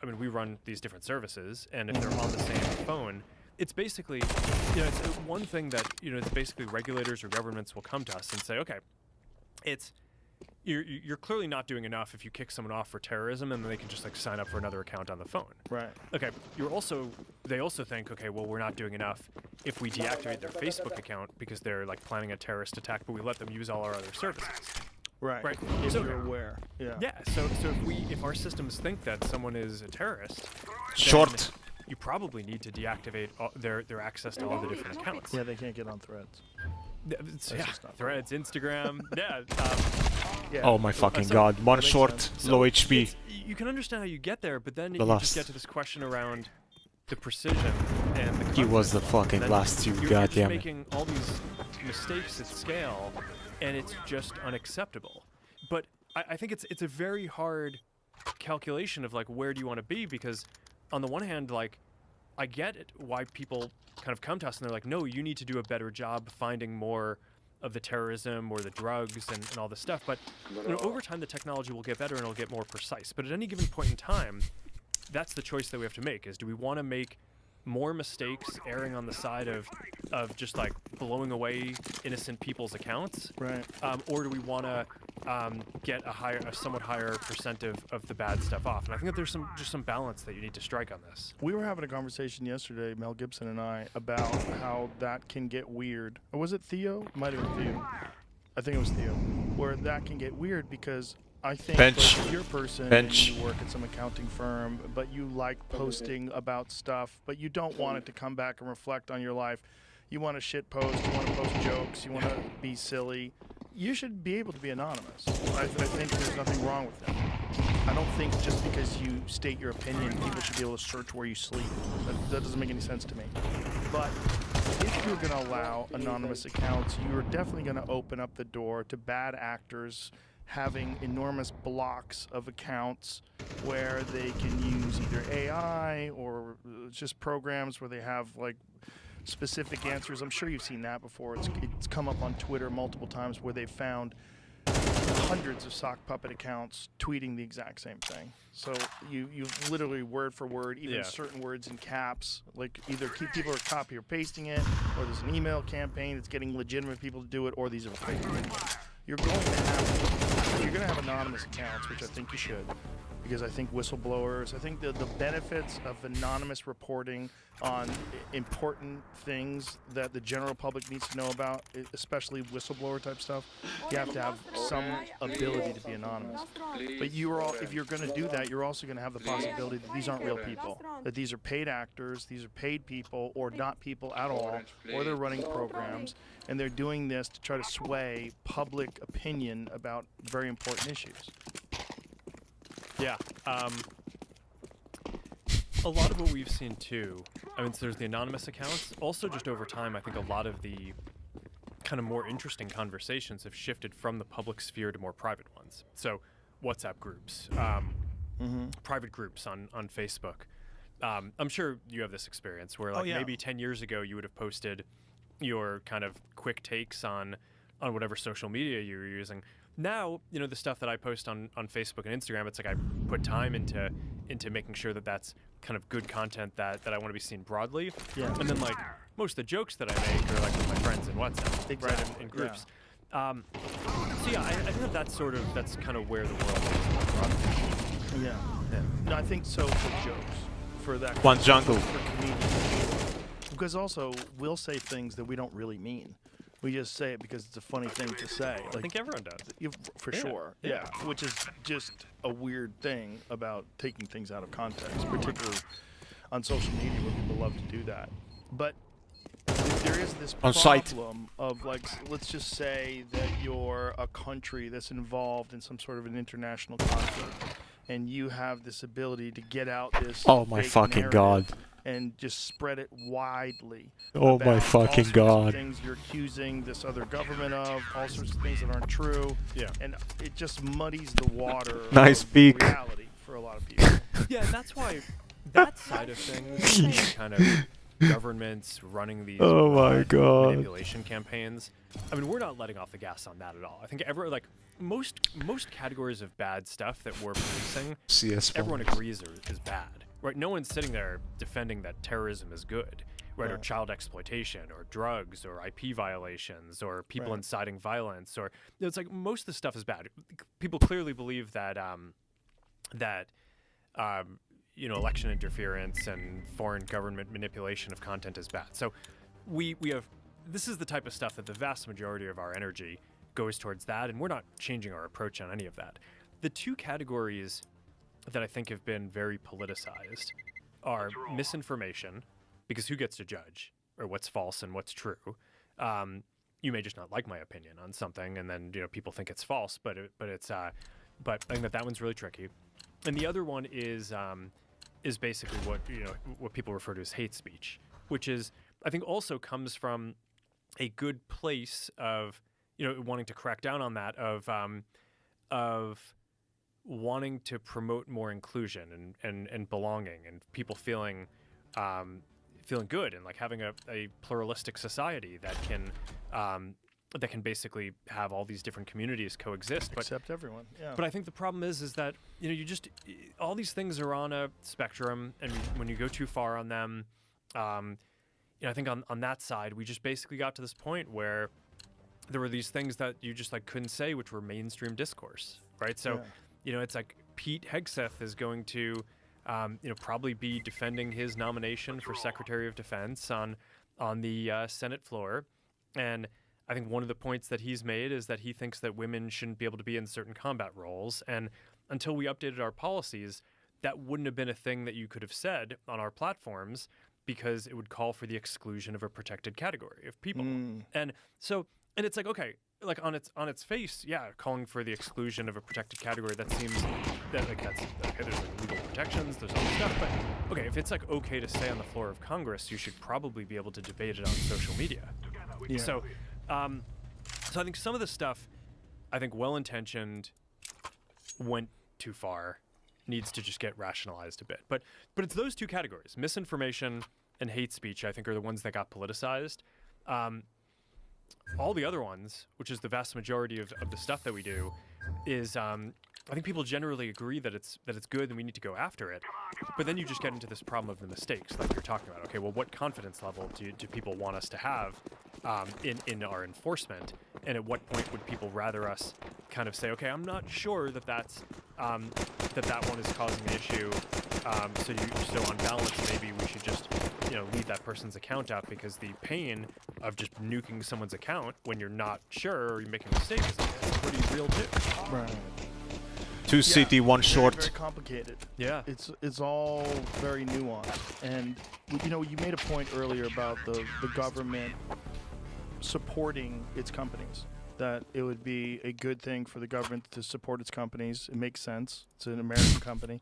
I mean, we run these different services, and if they're on the same phone, it's basically, it's one thing that, it's basically regulators or governments will come to us and say, okay, you're clearly not doing enough if you kick someone off for terrorism, and then they can just like sign up for another account on the phone. Right. Okay. They also think, okay, well, we're not doing enough if we deactivate their Facebook account because they're like planning a terrorist attack, but we let them use all our other services. Right. Right. If So- you're aware. Yeah. Yeah. So if our systems think that someone is a terrorist, Short. then you probably need to deactivate their access to all the different accounts. Yeah, they can't get on Threads. Threads, Instagram, Oh my fucking So- god. One makes short, sense. low HP. You can understand how you get there, but then The you last. just get to this question around the precision and the He was the confidence. fucking Then last two, you're just goddamn it. making all these mistakes at scale, and it's just unacceptable. But I think it's a very hard calculation of like where do you want to be, because on the one hand, like I get it why people kind of come to us and they're like, no, you need to do a better job finding more of the terrorism or the drugs and all this stuff. But over time, the technology will get better and it'll get more precise. But at any given point in time, that's the choice that we have to make, is do we want to make more mistakes erring on the side of just like blowing away innocent people's accounts, right? Or do we want to get a somewhat higher percent of the bad stuff off? And I think that there's some balance that you need to strike on this. We were having a conversation yesterday, Mel Gibson and I, about how that can get weird. Or was it Theo? Might have been Theo. I think it was Theo. Where that can get weird because I think Bench. like, if you're a person Bench. and you work at some accounting firm, but you like posting about stuff, but you don't want it to come back and reflect on your life. you want to shit post, you want to post jokes, you want to be silly, you should be able to be anonymous. I think there's nothing wrong with that. I don't think just because you state your opinion, people should be able to search where you sleep. That doesn't make any sense to me. But if you're going to allow anonymous accounts, you're definitely going to open up the door to bad actors having enormous blocks of accounts where they can use either AI or just programs where they have like specific answers. I'm sure you've seen that before. It's come up on Twitter multiple times where they've found hundreds of sock puppet accounts tweeting the exact same thing. So you literally word for word, even certain words in caps, like either keep people are copy or pasting it, or there's an email campaign that's getting legitimate people to do it, or these are fake. You're going to have anonymous accounts, which I think you should, because I think whistleblowers, I think the benefits of anonymous reporting on important things that the general public needs to know about, especially whistleblower type stuff, you have to have some ability to be anonymous. But if you're going to do that, you're also going to have the possibility that these aren't real people, that these are paid actors, these are paid people, or not people at all, or they're running programs, and they're doing this to try to sway public opinion about very important issues. Yeah. A lot of what we've seen too, I mean, so there's the anonymous accounts. Also, just over time, I think a lot of the kind of more interesting conversations have shifted from the public sphere to more private ones. So, WhatsApp groups, private groups on Facebook. I'm sure you have this experience where, like, maybe 10 years ago, you would have posted your kind of quick takes on whatever social media you were using. Now, you know, the stuff that I post on Facebook and Instagram, it's like I put time into making sure that that's kind of good content that I want to be seen broadly. Yeah. And then, like, most of the jokes that I make are, like, with my friends in WhatsApp, right, in groups. Yeah. So, yeah, I think that's kind of where the world is. Yeah. No, I think so for jokes. For that. One jungle. For comedians. Because also, we'll say things that we don't really mean. We just say it because it's a funny thing to say. Like, I think everyone does. For sure. Yeah. Which is just a weird thing about taking things out of context, particularly on social media where people love to do that. But there is this problem of, like, let's just say that you're a country that's involved in some sort of an international conflict, and you have this ability to get out this fucking god, and just spread it widely. Oh my fucking god. Things you're accusing this other government of, all sorts of things that aren't true. Yeah. And it just muddies the water Nice of peek. reality for a lot of people. Yeah, and that's why that side of things, kind of governments running these manipulation campaigns. I mean, we're not letting off the gas on that at all. I think most categories of bad stuff that we're policing, everyone agrees is bad. Right, no one's sitting there defending that terrorism is good, right? Or child exploitation, or drugs, or IP violations, or people inciting violence, or it's like most of the stuff is bad. People clearly believe that election interference and foreign government manipulation of content is bad. So we have this is the type of stuff that the vast majority of our energy goes towards that, and we're not changing our approach on any of that. The two categories that I think have been very politicized are misinformation, because who gets to judge or what's false and what's true? You may just not like my opinion on something, and then people think it's false, but I think that one's really tricky. And the other one is basically what people refer to as hate speech, which is I think also comes from a good place of wanting to crack down on that of wanting to promote more inclusion and belonging, and people feeling good, and like having a pluralistic society that can basically have all these different communities coexist. Accept everyone. Yeah. But I think the problem is that all these things are on a spectrum, and when you go too far on them, I think on that side we just basically got to this point where there were these things that you just like couldn't say, which were mainstream discourse, right? So. It's like Pete Hegseth is going to, probably be defending his nomination for Secretary of Defense on the Senate floor. And I think one of the points that he's made is that he thinks that women shouldn't be able to be in certain combat roles. And until we updated our policies, that wouldn't have been a thing that you could have said on our platforms, because it would call for the exclusion of a protected category of people. And so, and it's like, okay, like on its face, yeah, calling for the exclusion of a protected category, that seems that like that's okay. There's like legal protections, there's all this stuff, but okay, if it's like okay to say on the floor of Congress, you should probably be able to debate it on social media. Yeah. So, so I think some of the stuff, I think well-intentioned, went too far, needs to just get rationalized a bit. But it's those two categories, misinformation and hate speech, I think are the ones that got politicized. All the other ones, which is the vast majority of the stuff that we do, is I think people generally agree that it's good and we need to go after it. But then you just get into this problem of the mistakes, like you're talking about. Okay, well, what confidence level do people want us to have in our enforcement? And at what point would people rather us kind of say, okay, I'm not sure that that one is causing an issue. So on balance, maybe we should just leave that person's account out, because the pain of just nuking someone's account when you're not sure or you make a mistake is pretty real too. Right. Two city, one short. Very complicated. Yeah. It's all very nuanced. And you made a point earlier about the government supporting its companies. That it would be a good thing for the government to support its companies. It makes sense. It's an American company.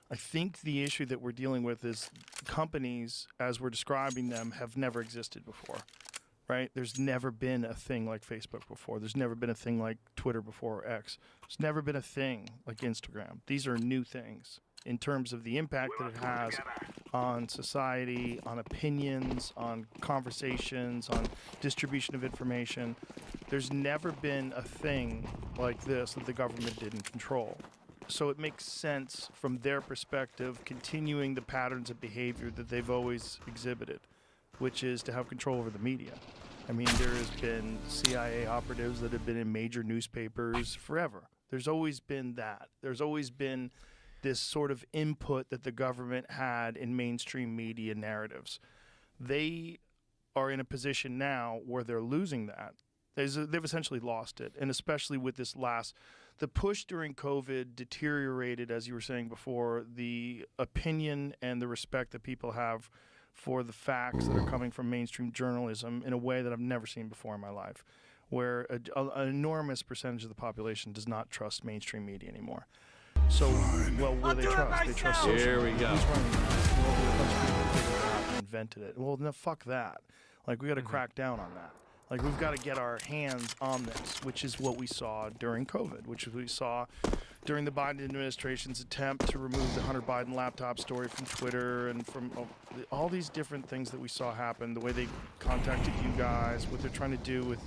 I think the issue that we're dealing with is companies, as we're describing them, have never existed before, right? There's never been a thing like Facebook before. There's never been a thing like Twitter before, or X. There's never been a thing like Instagram. These are new things in terms of the impact that it has on society, on opinions, on conversations, on distribution of information. There's never been a thing like this that the government didn't control. So it makes sense from their perspective, continuing the patterns of behavior that they've always exhibited, which is to have control over the media. I mean, there has been CIA operatives that have been in major newspapers forever. There's always been that. There's always been this sort of input that the government had in mainstream media narratives. They are in a position now where they're losing that. They've essentially lost it, and especially with this the push during COVID deteriorated, as you were saying before, the opinion and the respect that people have for the facts that are coming from mainstream journalism in a way that I've never seen before in my life, where an enormous percentage of the population does not trust mainstream media anymore. So, well, what do they trust? They trust social media. Here we go. Who's running that? Well, a bunch of people figured it out and invented it. Well, no, fuck that. Like, we got to crack down on that. Like, we've got to get our hands on this, which is what we saw during COVID, which we saw during the Biden administration's attempt to remove the Hunter Biden laptop story from Twitter, and from all these different things that we saw happen, the way they contacted you guys, what they're trying to do with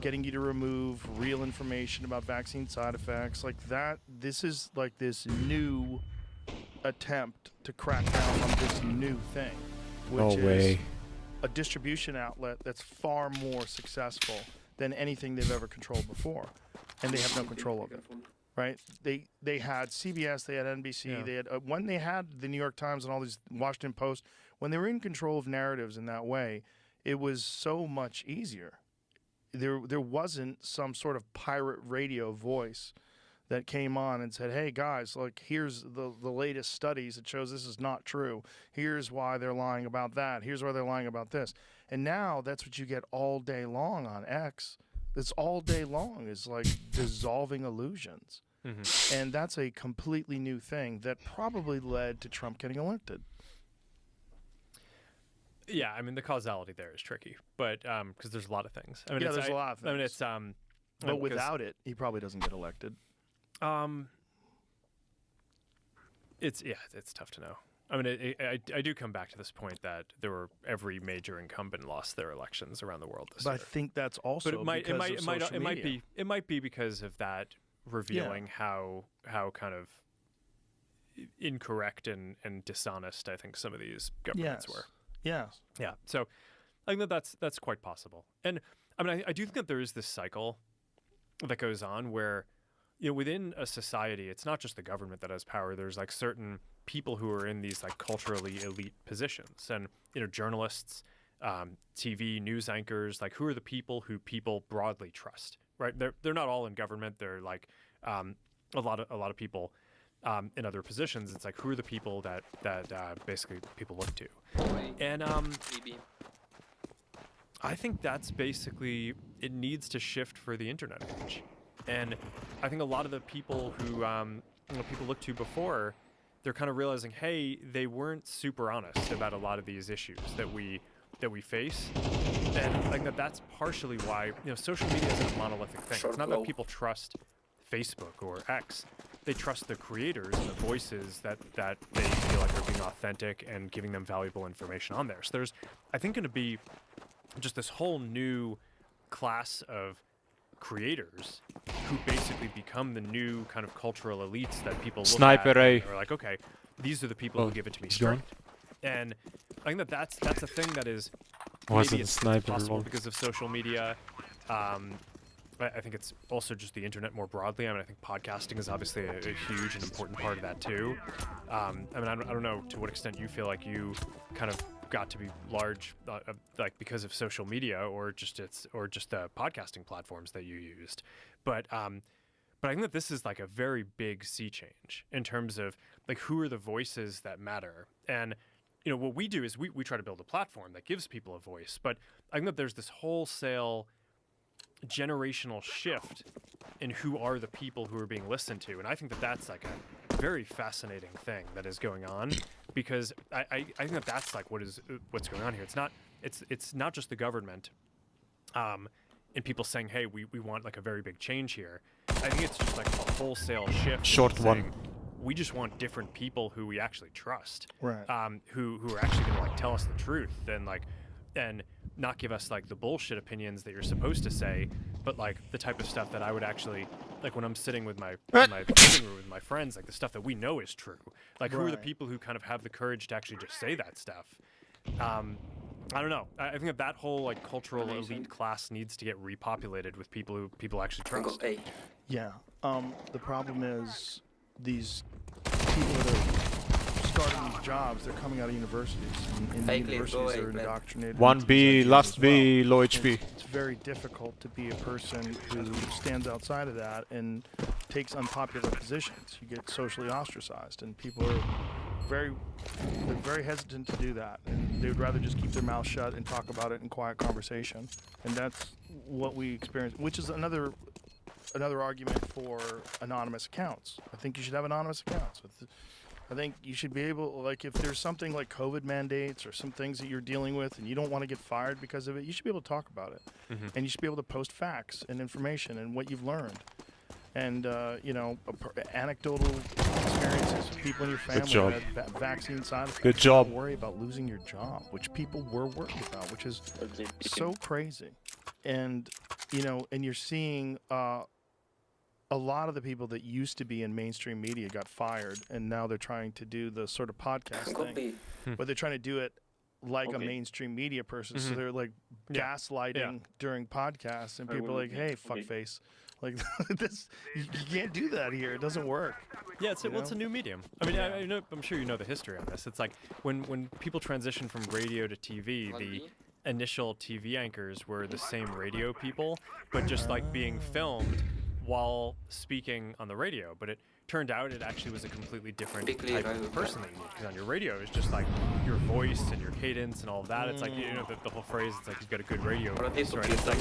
getting you to remove real information about vaccine side effects, like that. This is like this new attempt to crack down on this new thing, which is a distribution outlet that's far more successful than anything they've ever controlled before, and they have no control of it, right? They had CBS, they had NBC, they had when they had the New York Times and all these Washington Post, when they were in control of narratives in that way, it was so much easier. There wasn't some sort of pirate radio voice that came on and said, hey guys, look, here's the latest studies that shows this is not true. Here's why they're lying about that. Here's why they're lying about this. And now that's what you get all day long on X. It's all day long is like dissolving illusions. And that's a completely new thing that probably led to Trump getting elected. Yeah, I mean, the causality there is tricky, but because there's a lot of things. I mean, yeah, there's a lot of things. I mean, it's but without it, he probably doesn't get elected. It's tough to know. I mean, I do come back to this point that every major incumbent lost their elections around the world this year. I think that's also it might be because of that revealing how kind of incorrect and dishonest I think some of these governments were. Yeah. So I think that's quite possible. And I mean, I do think that there is this cycle that goes on where, within a society, it's not just the government that has power. There's like certain people who are in these like culturally elite positions, and journalists, TV news anchors, like who are the people who people broadly trust, right? They're not all in government. They're like a lot of people in other positions. It's like, who are the people that basically people look to? And I think that's basically, it needs to shift for the internet age. And I think a lot of the people who people look to before, they're kind of realizing, hey, they weren't super honest about a lot of these issues that we face. And I think that's partially why, social media isn't a monolithic thing. It's not that people trust Facebook or X. They trust the creators and the voices that they feel like are being authentic and giving them valuable information on there. So there's, I think, going to be just this whole new class of creators who basically become the new kind of cultural elites that people look Sniper at A. and are like, okay, these are the people who give it to me straight. And I think that's a thing that is maybe it's possible because of social media. I think it's also just the internet more broadly. I mean, I think podcasting is obviously a huge and important part of that too. I mean, I don't know to what extent you feel like you kind of got to be large, like because of social media or just the podcasting platforms that you used. But I think that this is like a very big sea change in terms of like who are the voices that matter. And what we do is we try to build a platform that gives people a voice. But I think that there's this wholesale generational shift in who are the people who are being listened to, and I think that that's like a very fascinating thing that is going on, because I think that that's like what's going on here. It's not just the government and people saying, hey, we want like a very big change here. I think it's just like a wholesale shift. Short one. We just want different people who we actually trust, right? Who are actually going to like tell us the truth and not give us like the bullshit opinions that you're supposed to say, but like the type of stuff that I would actually like when I'm sitting with my living room with my friends, like the stuff that we know is true. Like who are the people who kind of have the courage to actually just say that stuff? I don't know. I think that whole like cultural elite class needs to get repopulated with people who people actually trust. Yeah. The problem is these people that are starting these jobs, they're coming out of universities. And the universities are indoctrinated. 1B, last B, low HP. It's very difficult to be a person who stands outside of that and takes unpopular positions. You get socially ostracized, and people are very hesitant to do that, and they would rather just keep their mouth shut and talk about it in quiet conversation. And that's what we experience, which is another argument for anonymous accounts. I think you should have anonymous accounts. I think you should be able, like, if there's something like COVID mandates or some things that you're dealing with and you don't want to get fired because of it, you should be able to talk about it. And you should be able to post facts and information and what you've learned. And, anecdotal experiences with people in your family who had vaccine side effects. Good job. Don't worry about losing your job, which people were worried about, which is so crazy. And, and you're seeing a lot of the people that used to be in mainstream media got fired, and now they're trying to do the sort of podcast thing, but they're trying to do it like a mainstream media person. So they're like gaslighting during podcasts, and people are like, "Hey, fuckface, like this, you can't do that here. It doesn't work." Yeah, it's a new medium. I mean, I'm sure you know the history on this. It's like when people transition from radio to TV, the initial TV anchors were the same radio people, but just like being filmed while speaking on the radio. But it turned out it actually was a completely different type of person that you need, because on your radio it's just like your voice and your cadence and all of that. It's like, the whole phrase, it's like you've got a good radio voice, right? It's like,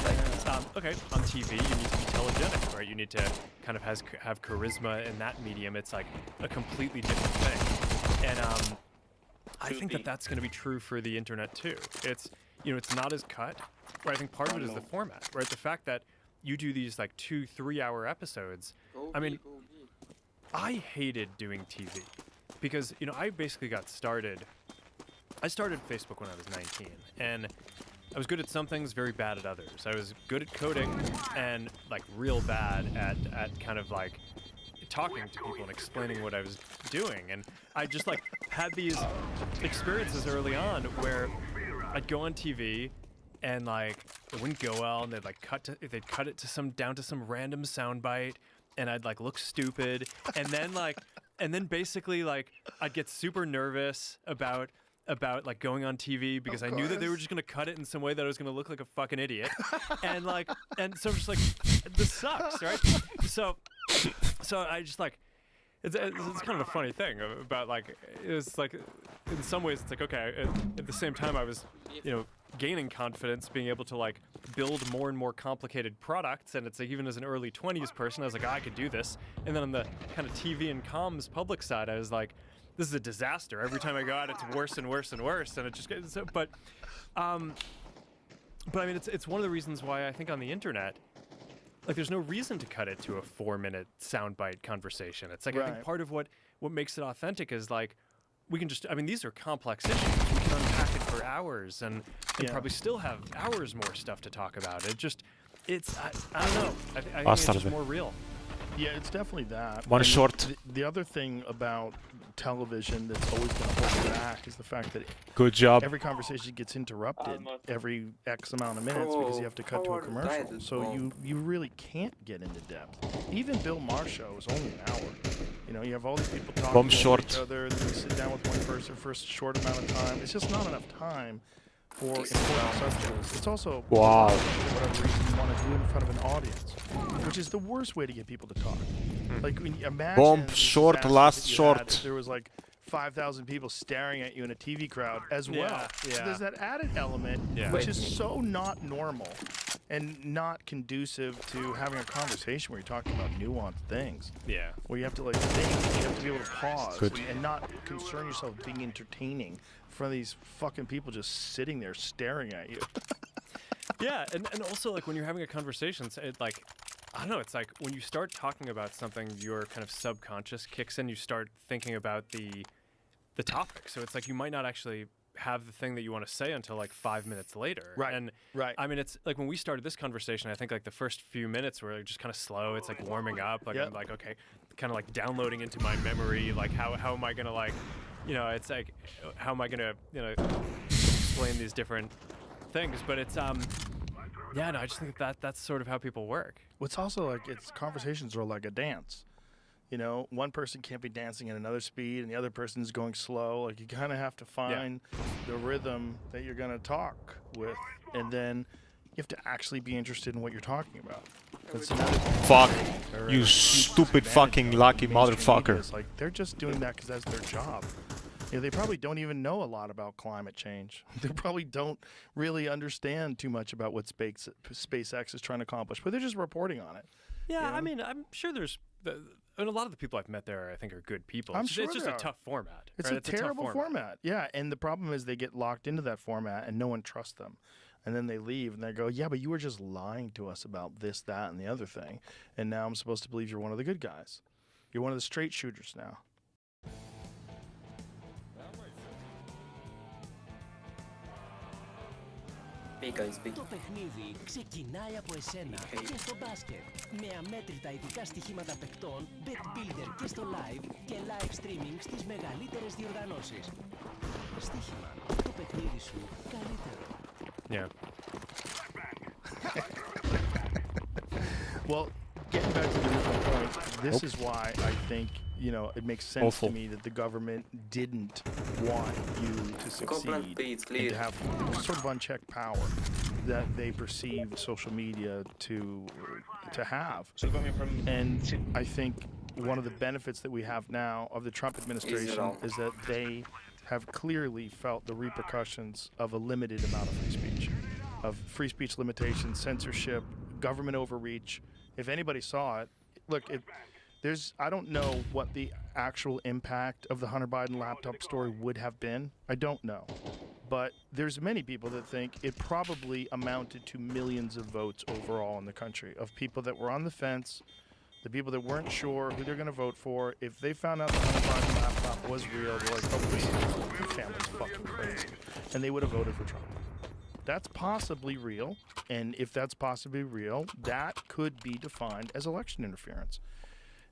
okay, on TV you need to be telegenic, right? You need to kind of have charisma in that medium. It's like a completely different thing. And I think that that's going to be true for the internet too. It's, it's not as cut, right? I think part of it is the format, right? The fact that you do these like 2-3 hour episodes. I mean, I hated doing TV because, I basically I started Facebook when I was 19, and I was good at some things, very bad at others. I was good at coding and like real bad at kind of like talking to people and explaining what I was doing. And I just like had these experiences early on where I'd go on TV and like it wouldn't go well, and they'd cut it to down to some random soundbite, and I'd like look stupid, and then basically like I'd get super nervous about like going on TV because I knew that they were just gonna cut it in some way that I was gonna look like a fucking idiot, and so I'm just like, this sucks, right? So I just like, it's kind of a funny thing about like it's like in some ways it's like okay at the same time I was gaining confidence being able to like build more and more complicated products, and it's like even as an early 20s person I was like I could do this, and then on the kind of TV and comms public side I was like this is a disaster. Every time I go out it's worse and worse and worse, and it just gets but I mean it's one of the reasons why I think on the internet like there's no reason to cut it to a 4-minute soundbite conversation. It's like I think part of what makes it authentic is like we can just, I mean, these are complex issues. We can unpack it for hours and probably still have hours more stuff to talk about. It just, it's, I don't know. I think it's just more real. Yeah, it's definitely that. One and short. The other thing about television that's always going to hold you back is the fact that good job. Every conversation gets interrupted every X amount of minutes because you have to cut to a commercial. So you really can't get into depth. Even Bill Maher's show is only an hour. You have all these people talking to each other, then you sit down with one person for a short amount of time. It's just not enough time for important subjects. It's also for whatever reason you want to do it in front of an audience, which is the worst way to get people to talk. Like when you imagine last short. If there was like 5,000 people staring at you in a TV crowd as well. So there's that added element, which is so not normal and not conducive to having a conversation where you're talking about nuanced things. Yeah. Where you have to like think, you have to be able to pause and not concern yourself with being entertaining in front of these fucking people just sitting there staring at you. Yeah, and also like when you're having a conversation, it like I don't know, it's like when you start talking about something, your kind of subconscious kicks in, you start thinking about the topic. So it's like you might not actually have the thing that you want to say until like 5 minutes later. Right. And I mean, it's like when we started this conversation, I think like the first few minutes were like just kind of slow. It's like warming up. Like I'm like, okay, kind of like downloading into my memory. Like how am I going to like, it's like, how am I going to, explain these different things? But it's, yeah, no, I just think that's sort of how people work. What's also like, conversations are like a dance. One person can't be dancing at another speed and the other person's going slow. Like you kind of have to find the rhythm that you're going to talk with, and then you have to actually be interested in what you're talking about. Fuck, you stupid fucking lucky motherfucker. It's like they're just doing that because that's their job. They probably don't even know a lot about climate change. They probably don't really understand too much about what SpaceX is trying to accomplish, but they're just reporting on it. Yeah, I mean, I'm sure there's... And a lot of the people I've met there, I think, are good people. I'm sure it's just a tough format. It's a terrible format. Yeah, and the problem is they get locked into that format and no one trusts them. And then they leave and they go, yeah, but you were just lying to us about this, that, and the other thing. And now I'm supposed to believe you're one of the good guys. You're one of the straight shooters now. Το παιχνίδι ξεκινάει από εσένα και στο μπάσκετ με αμέτρητα ειδικά στοιχήματα παικτών, bet builder και στο live και live streaming στις μεγαλύτερες διοργανώσεις. Στοίχημα, το παιχνίδι σου καλύτερο. Yeah. Well, getting back to the original point, this is why I think it makes sense to me that the government didn't want you to succeed and to have sort of unchecked power that they perceive social media to have. And I think one of the benefits that we have now of the Trump administration is that they have clearly felt the repercussions of a limited amount of free speech limitations, censorship, government overreach. If anybody saw it, look, I don't know what the actual impact of the Hunter Biden laptop story would have been. I don't know. But there's many people that think it probably amounted to millions of votes overall in the country, of people that were on the fence, the people that weren't sure who they're going to vote for. If they found out the Hunter Biden laptop was real, they're like, oh, your family's fucking crazy. And they would have voted for Trump. That's possibly real. And if that's possibly real, that could be defined as election interference.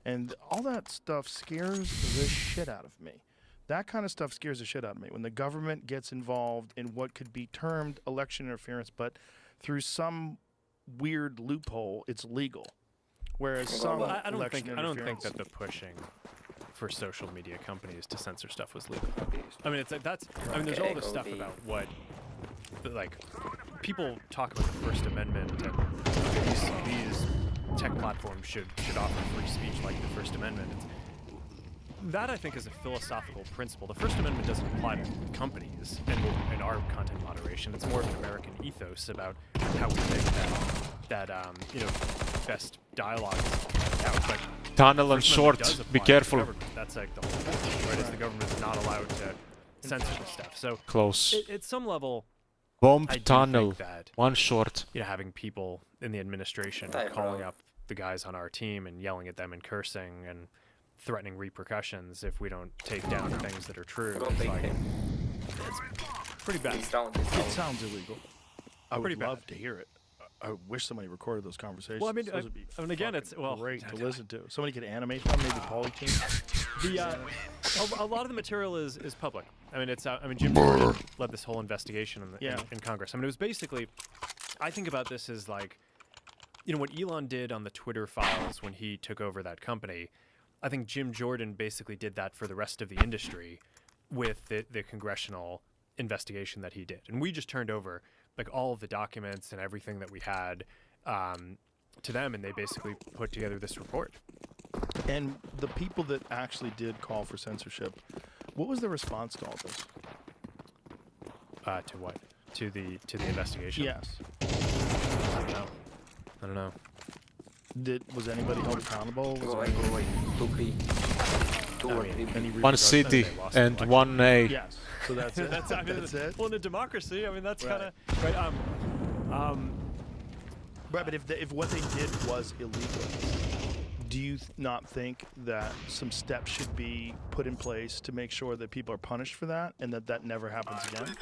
And all that stuff scares the shit out of me. That kind of stuff scares the shit out of me. When the government gets involved in what could be termed election interference, but through some weird loophole, it's legal. Whereas some I don't think that the pushing for social media companies to censor stuff was legal. I mean, there's all this stuff about what, like, people talk about the First Amendment and these tech platforms should offer free speech like the First Amendment. that I think is a philosophical principle. The First Amendment doesn't apply to companies in our content moderation. It's more of an American ethos about how we think that best dialogue is out. But Tunnel and First Amendment short. does Be apply to the careful. government. That's like the whole point, right? Is the government is not allowed to censor this stuff. So Close. at some level, Bomb I do tunnel. think that, One short. having people in the administration calling up the guys on our team and yelling at them and cursing and threatening repercussions if we don't take down things that are true. It's like, it's pretty bad. It sounds illegal. I would love to hear it. I wish somebody recorded those conversations. Well, I mean, those would be again, it's great to listen to. Somebody could animate them, maybe Pauly team. A lot of the material is public. I mean, Jim Jordan led this whole investigation in Congress. I mean, it was basically, I think about this as like, what Elon did on the Twitter files when he took over that company. I think Jim Jordan basically did that for the rest of the industry with the congressional investigation that he did. And we just turned over like all of the documents and everything that we had to them, and they basically put together this report. And the people that actually did call for censorship, what was the response to all this? To what? To the investigation? Yes. I don't know. Was anybody held accountable? One city and one A. Yes. So that's it. That's it. Well, in a democracy, I mean, that's Right. kind of right. Right, but if what they did was illegal, do you not think that some steps should be put in place to make sure that people are punished for that and that never happens again?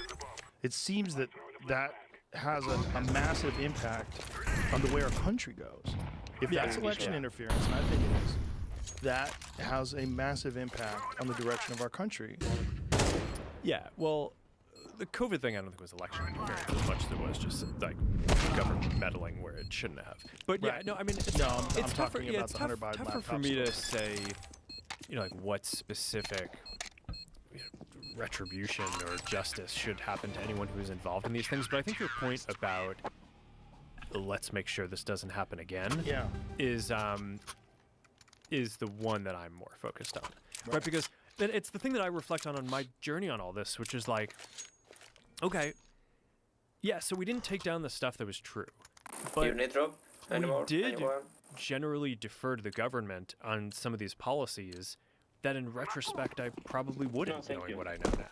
It seems that has a massive impact on the way our country goes. If that's election interference, and I think it is, that has a massive impact on the direction of our country. Yeah, well, the COVID thing I don't think was election interference as much as it was just like government meddling where it shouldn't have. But yeah, no, I mean, I'm talking about the Hunter Biden tougher for me to say, like what specific retribution or justice should happen to anyone who's involved in these things. But I think your point about let's make sure this doesn't happen again is the one that I'm more focused on, right? Because it's the thing that I reflect on my journey on all this, which is like, okay, yeah, so we didn't take down the stuff that was true, but we did generally defer to the government on some of these policies that in retrospect I probably wouldn't, knowing what I know now.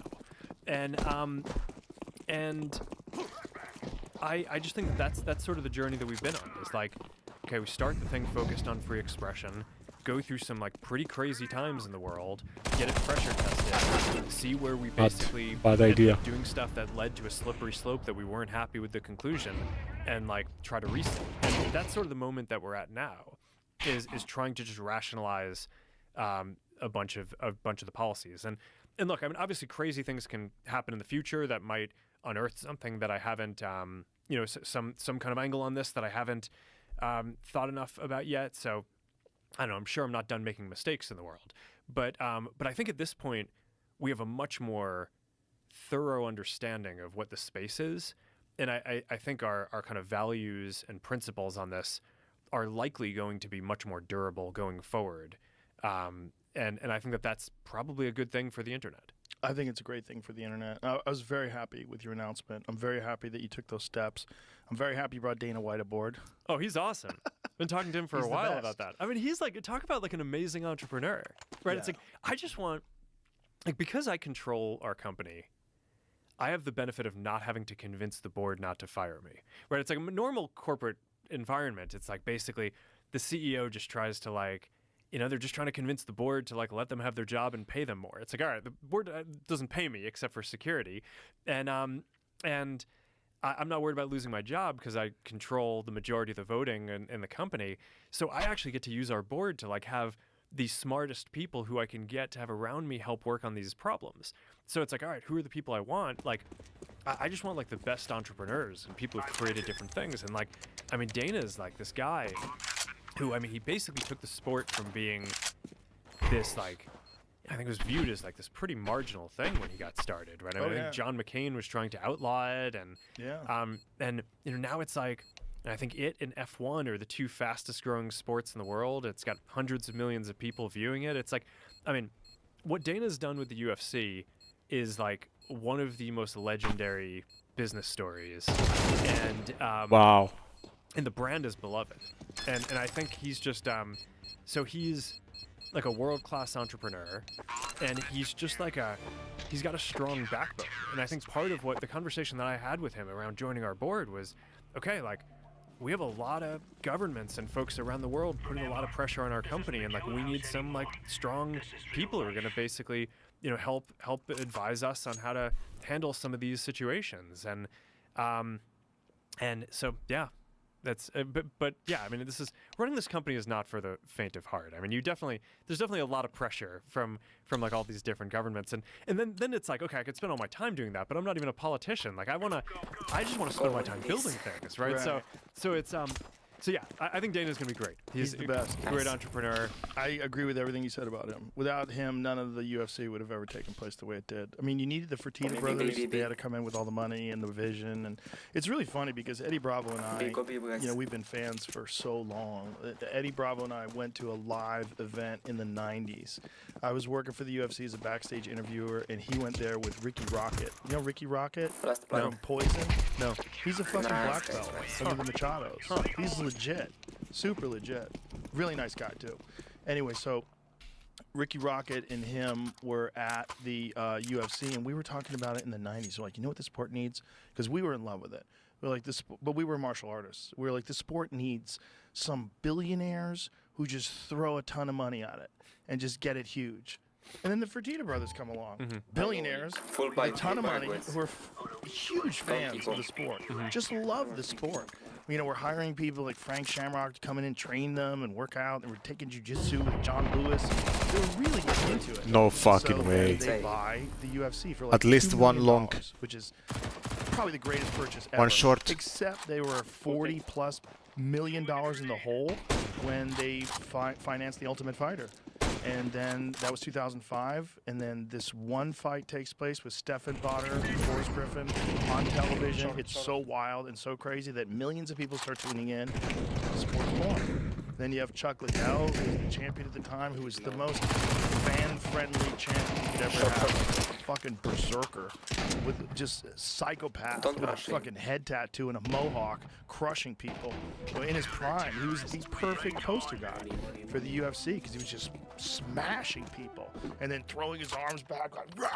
And I just think that's sort of the journey that we've been on. It's like, okay, we start the thing focused on free expression, go through some like pretty crazy times in the world, get it pressure tested, see where we basically ended up doing stuff that led to a slippery slope that we weren't happy with the conclusion, and like try to reset. And that's sort of the moment that we're at now, is trying to just rationalize a bunch of the policies. And look, I mean, obviously crazy things can happen in the future that might unearth something that I haven't, some kind of angle on this that I haven't thought enough about yet. So I don't know, I'm sure I'm not done making mistakes in the world. But I think at this point, we have a much more thorough understanding of what the space is. And I think our kind of values and principles on this are likely going to be much more durable going forward. And I think that's probably a good thing for the internet. I think it's a great thing for the internet. I was very happy with your announcement. I'm very happy that you took those steps. I'm very happy you brought Dana White aboard. Oh, he's awesome. Been talking to him for a while about that. I mean, he's like, talk about like an amazing entrepreneur, right? Yeah. It's like, I just want, like, because I control our company, I have the benefit of not having to convince the board not to fire me, right? It's like a normal corporate environment. It's like basically the CEO just tries to like, they're just trying to convince the board to like let them have their job and pay them more. It's like, all right, the board doesn't pay me except for security, and I'm not worried about losing my job because I control the majority of the voting in the company. So I actually get to use our board to like have the smartest people who I can get to have around me help work on these problems. So it's like, all right, who are the people I want? Like, I just want like the best entrepreneurs and people who've created different things. And like, I mean, Dana's like this guy who, I mean, he basically took the sport from being this like, I think it was viewed as like this pretty marginal thing when he got started, right? I mean, I think John McCain was trying to outlaw it, and now it's like, and I think it and F1 are the two fastest growing sports in the world. It's got hundreds of millions of people viewing it. It's like, I mean, what Dana's done with the UFC is like one of the most legendary business stories, and wow, and the brand is beloved, and I think he's just so he's like a world-class entrepreneur, and he's just like he's got a strong backbone. And I think part of what the conversation that I had with him around joining our board was, okay, like we have a lot of governments and folks around the world putting a lot of pressure on our company, and like we need some like strong people who are going to basically, you know, help advise us on how to handle some of these situations. And so yeah, that's but yeah, I mean, running this company is not for the faint of heart. I mean, there's definitely a lot of pressure from like all these different governments, and then it's like, okay, I could spend all my time doing that, but I'm not even a politician. Like I just want to spend my time building things, right? So it's so yeah, I think Dana's gonna be great. He's the best. Great entrepreneur. I agree with everything you said about him. Without him, none of the UFC would have ever taken place the way it did. I mean, you needed the Fertitta brothers. They had to come in with all the money and the vision, and it's really funny because Eddie Bravo and I, you know, we've been fans for so long. Eddie Bravo and I went to a live event in the '90s. I was working for the UFC as a backstage interviewer, and he went there with Ricky Rocket. You know Ricky Rocket from Poison? No. He's a fucking black belt under the Machados. He's legit, super legit, really nice guy too. Anyway, so Ricky Rocket and him were at the UFC, and we were talking about it in the '90s. We're like, you know what the sport needs? Because we were in love with it. We're like this, but we were martial artists. We were like, the sport needs some billionaires who just throw a ton of money at it and just get it huge. And then the Fertitta brothers come along, billionaires with a ton of money who are huge fans of the sport, just love the sport. You know, we're hiring people like Frank Shamrock to come in and train them and work out, and we're taking jiu-jitsu with John Lewis. They're really getting into it. No fucking way. They buy the UFC for like at least $2 one million, long, which is probably the greatest purchase ever. One short. Except they were $40+ million in the hole when they financed the Ultimate Fighter. And then that was 2005, and then this one fight takes place with Stephan Potter and Forrest Griffin on television. It's so wild and so crazy that millions of people start tuning in. The sport's born. Then you have Chuck Liddell, who was the champion at the time, who was the most fan-friendly champion you could ever have. Fucking berserker with just psychopath with a fucking head tattoo and a mohawk, crushing people. In his prime, he was the perfect poster guy for the UFC because he was just smashing people and then throwing his arms back like rah,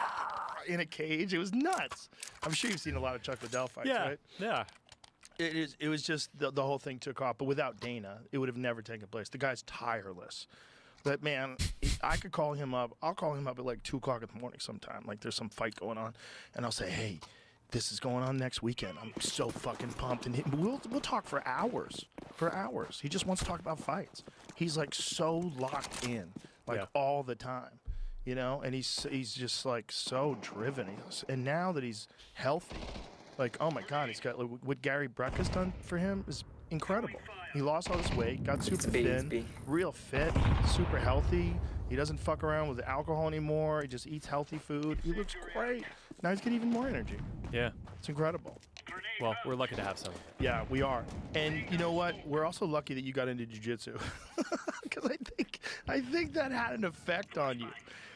in a cage. It was nuts. I'm sure you've seen a lot of Chuck Liddell fights, right? Yeah. It was just the whole thing took off, but without Dana, it would have never taken place. The guy's tireless. That man, I could call him up. I'll call him up at like 2 o'clock in the morning sometime. Like there's some fight going on, and I'll say, hey, this is going on next weekend. I'm so fucking pumped, and we'll talk for hours. For hours. He just wants to talk about fights. He's like so locked in, like all the time, you know. And he's just like so driven. And now that he's healthy, like oh my God, he's got like, what Gary Breck has done for him is incredible. He lost all this weight, got super thin, real fit, super healthy. He doesn't fuck around with alcohol anymore. He just eats healthy food. He looks great. Now he's getting even more energy. Yeah. It's incredible. Well, we're lucky to have some. Yeah, we are. And you know what? We're also lucky that you got into jiu-jitsu. Because I think that had an effect on you.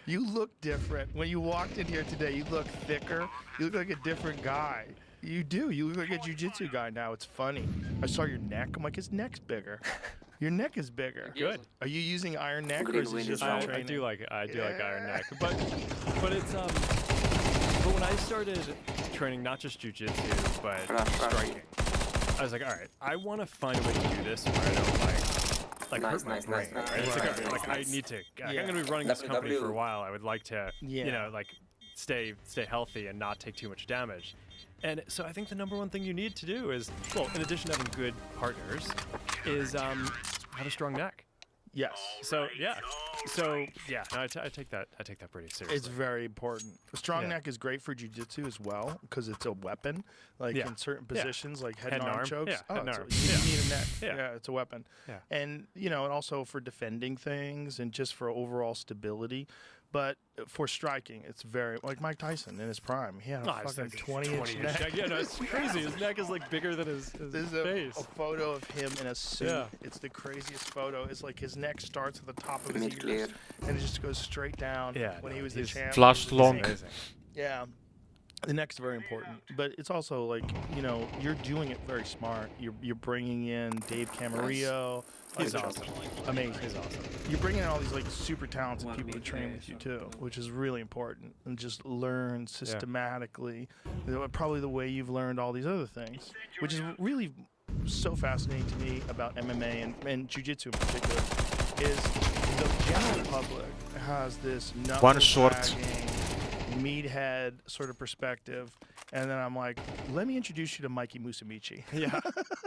You look different. When you walked in here today, you look thicker. You look like a different guy. You do. You look like a jiu-jitsu guy now. It's funny. I saw your neck. I'm like, his neck's bigger. Your neck is bigger. Good. Are you using iron neck or is it just I do like iron neck, but it's but when I started training not just jiu-jitsu but striking, I was like, all right, I want to find a way to do this where I don't hurt my brain. Right? It's like, I need to. I'm going to be running this company for a while. I would like to, you know, like stay healthy and not take too much damage. And so I think the number one thing you need to do is, well, in addition to having good partners, is have a strong neck. Yes. So yeah, no, I take that pretty seriously. It's very important. A strong neck is great for jiu-jitsu as well because it's a weapon. Like in certain positions, like head and arm chokes. Yeah, head and arm. You need a neck. Yeah, it's a weapon. Yeah. And you know, and also for defending things and just for overall stability. But for striking, it's very like Mike Tyson in his prime. He had a fucking 20-inch neck. Yeah, no, it's crazy. His neck is like bigger than his This is face. a photo of him in a suit. Yeah. It's the craziest photo. It's like his neck starts at the top of his ears and it just goes straight down. Yeah, when no, he was the he's champ. Flushed long. Amazing. Yeah. The neck's very important, but it's also like, you know, you're doing it very smart. You're bringing in Dave Camarillo. He's awesome. Amazing. He's awesome. You're bringing in all these like super talented people to train with you too, which is really important. And just learn systematically, probably the way you've learned all these other things, which is really so fascinating to me about MMA and jiu-jitsu in particular, is the general public has this One short. knuckle-dragging, meathead sort of perspective, and then I'm like, let me introduce you to Mikey Musumeci. Yeah.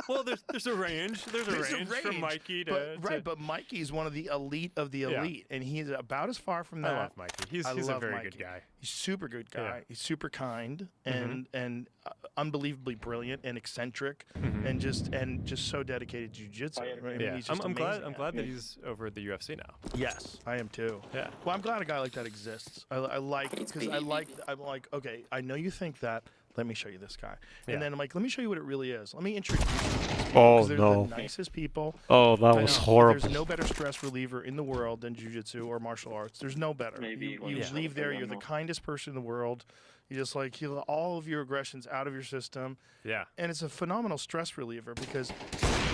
Well, there's a range. There's a range from Mikey to but Mikey's one of the elite of the elite, and he's about as far from that. I love Mikey. He's a very good guy. He's super good guy. Yeah. He's super kind and unbelievably brilliant and eccentric and just so dedicated to jiu-jitsu. I mean, Yeah. he's just I'm glad amazing. that he's over at the UFC now. Yes, I am too. Yeah. Well, I'm glad a guy like that exists. I'm like, okay, I know you think that. Let me show you this guy. Yeah. And then I'm like, let me show you what it really is. Let me introduce you to these people, Oh, 'cause they're no. the nicest people. Oh, that I was know. horrible. There's no better stress reliever in the world than jiu-jitsu or martial arts. There's no better. You leave there, you're the kindest person in the world. You just like heal all of your aggressions out of your system. Yeah. And it's a phenomenal stress reliever because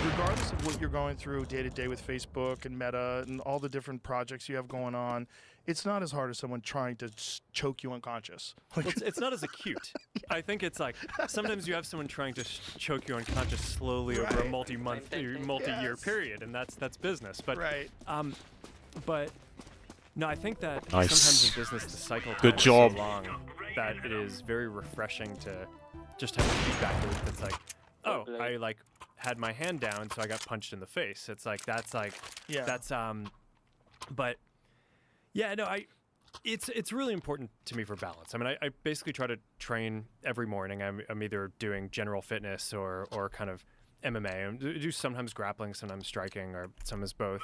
regardless of what you're going through day to day with Facebook and Meta and all the different projects you have going on, it's not as hard as someone trying to choke you unconscious. Well, it's not as acute. I think it's like sometimes you have someone trying to choke you unconscious slowly over a multi-year period, and that's business. But but no, I think that Nice. sometimes in business the cycle time Good is job. so long that it is very refreshing to just have a feedback loop that's like, oh, I like had my hand down, so I got punched in the face. It's like that's but yeah, no, it's really important to me for balance. I mean, I basically try to train every morning. I'm either doing general fitness or kind of MMA. I do sometimes grappling, sometimes striking, or sometimes both.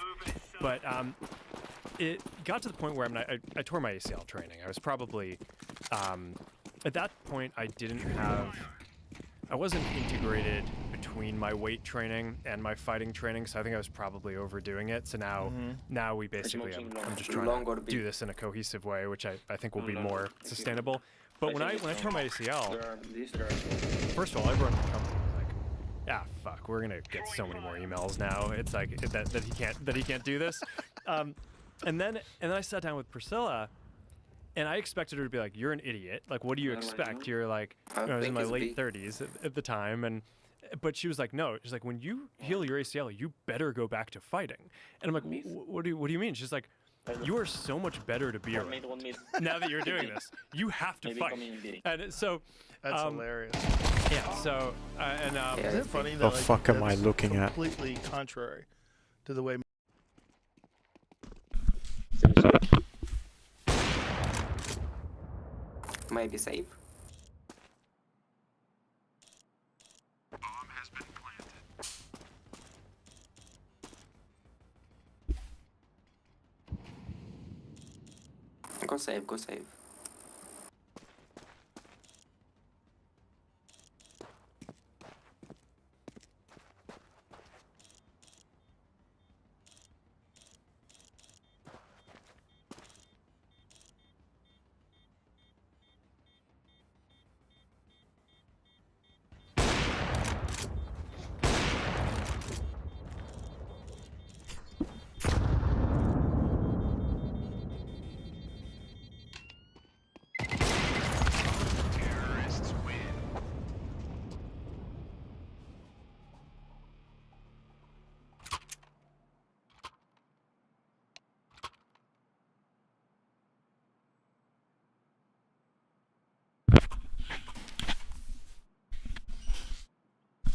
But it got to the point where I tore my ACL training. I was probably at that point I wasn't integrated between my weight training and my fighting training, so I think I was probably overdoing it. So now we basically, I'm just trying to do this in a cohesive way, which I think will be more sustainable. But when I tore my ACL, first of all, everyone in the company was like, "Ah, fuck, we're gonna get so many more emails now." It's like that he can't do this. And then I sat down with Priscilla. And I expected her to be like, "You're an idiot. Like, what do you expect? You're like," I was in my late 30s at the time, but she was like, "No." She's like, "When you heal your ACL, you better go back to fighting." And I'm like, "What do you mean?" She's like, "You are so much better to be around now that you're doing this. You have to fight." And so that's hilarious. Yeah. So isn't it funny that The fuck am I that's looking at? completely contrary to the way. Might be safe. Go save, go save.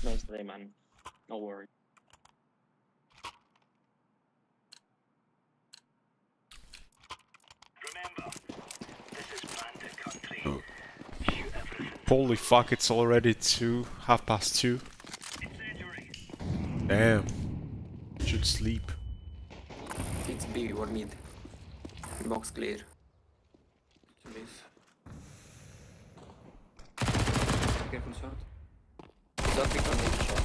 Nice day, man. No worry. Holy fuck, it's already 2:30. Damn. Should sleep. It's B or mid. Box clear. Leave. Careful short. Don't pick on me, short.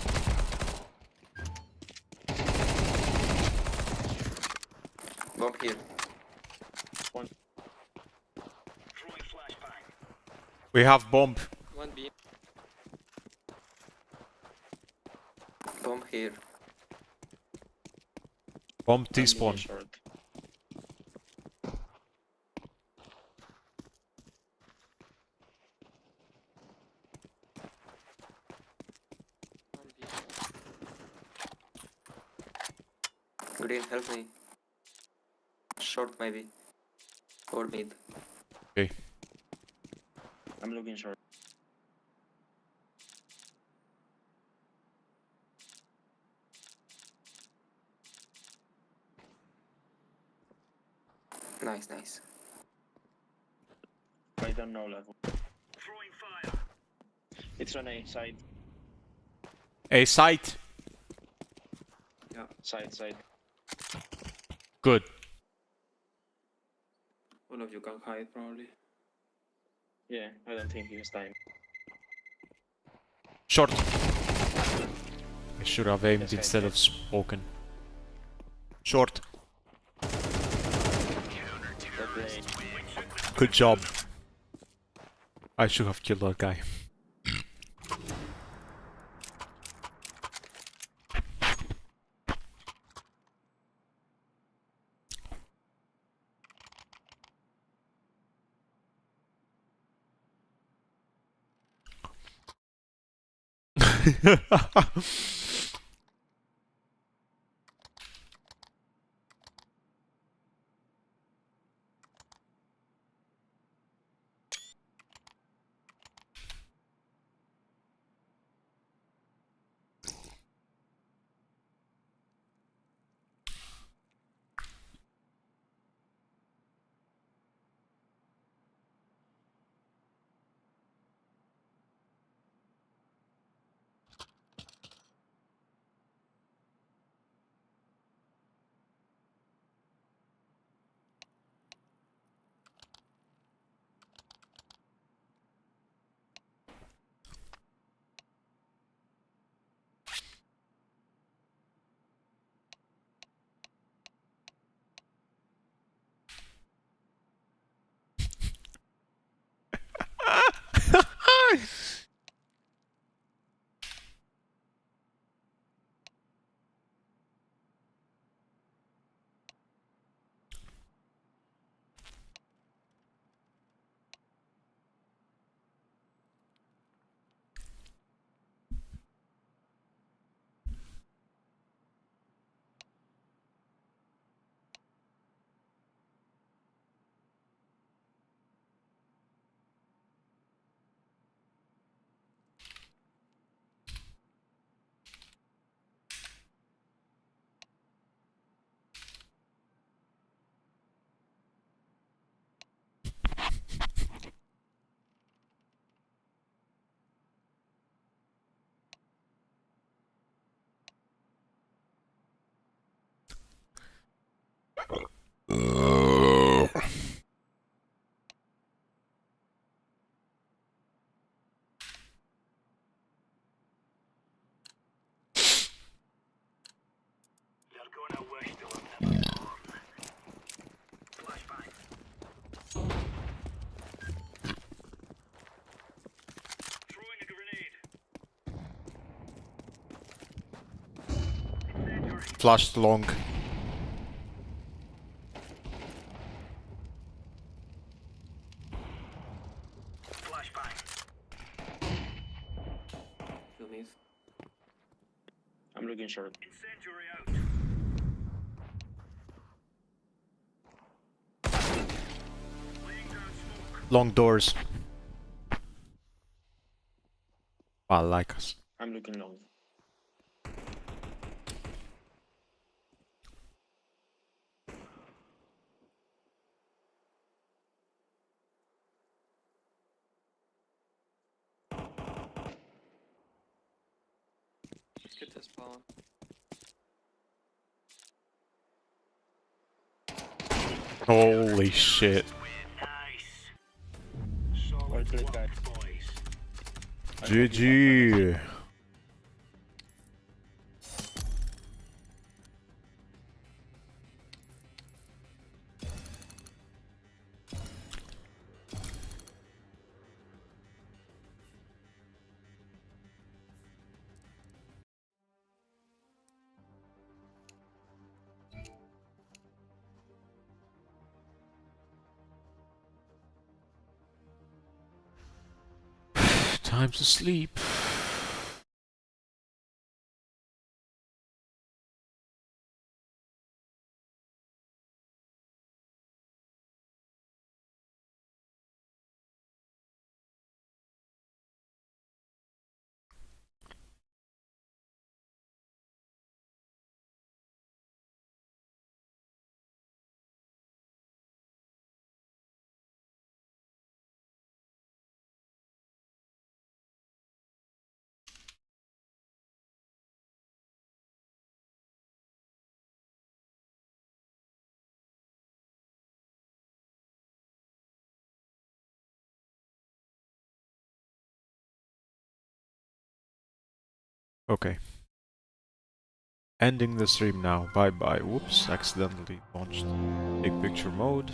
Bomb here. We have bomb. One B. Bomb here. Bomb T-spawn. Green, help me. Short maybe. Or mid. Okay. I'm looking short. Nice, nice. I don't know level. Throwing fire. It's on A side. A site. Yeah, side. Good. One of you can hide probably. Yeah, I don't think he has time. Short. I should have aimed instead of spoken. Short. Good job. I should have killed that guy. Flashed long. Kill me. I'm looking short. Long doors. I like us. I'm looking long. Get this spawn. Holy shit. Great guy. GG. Time to sleep. Okay. Ending the stream now. Bye bye. Whoops, accidentally launched big picture mode.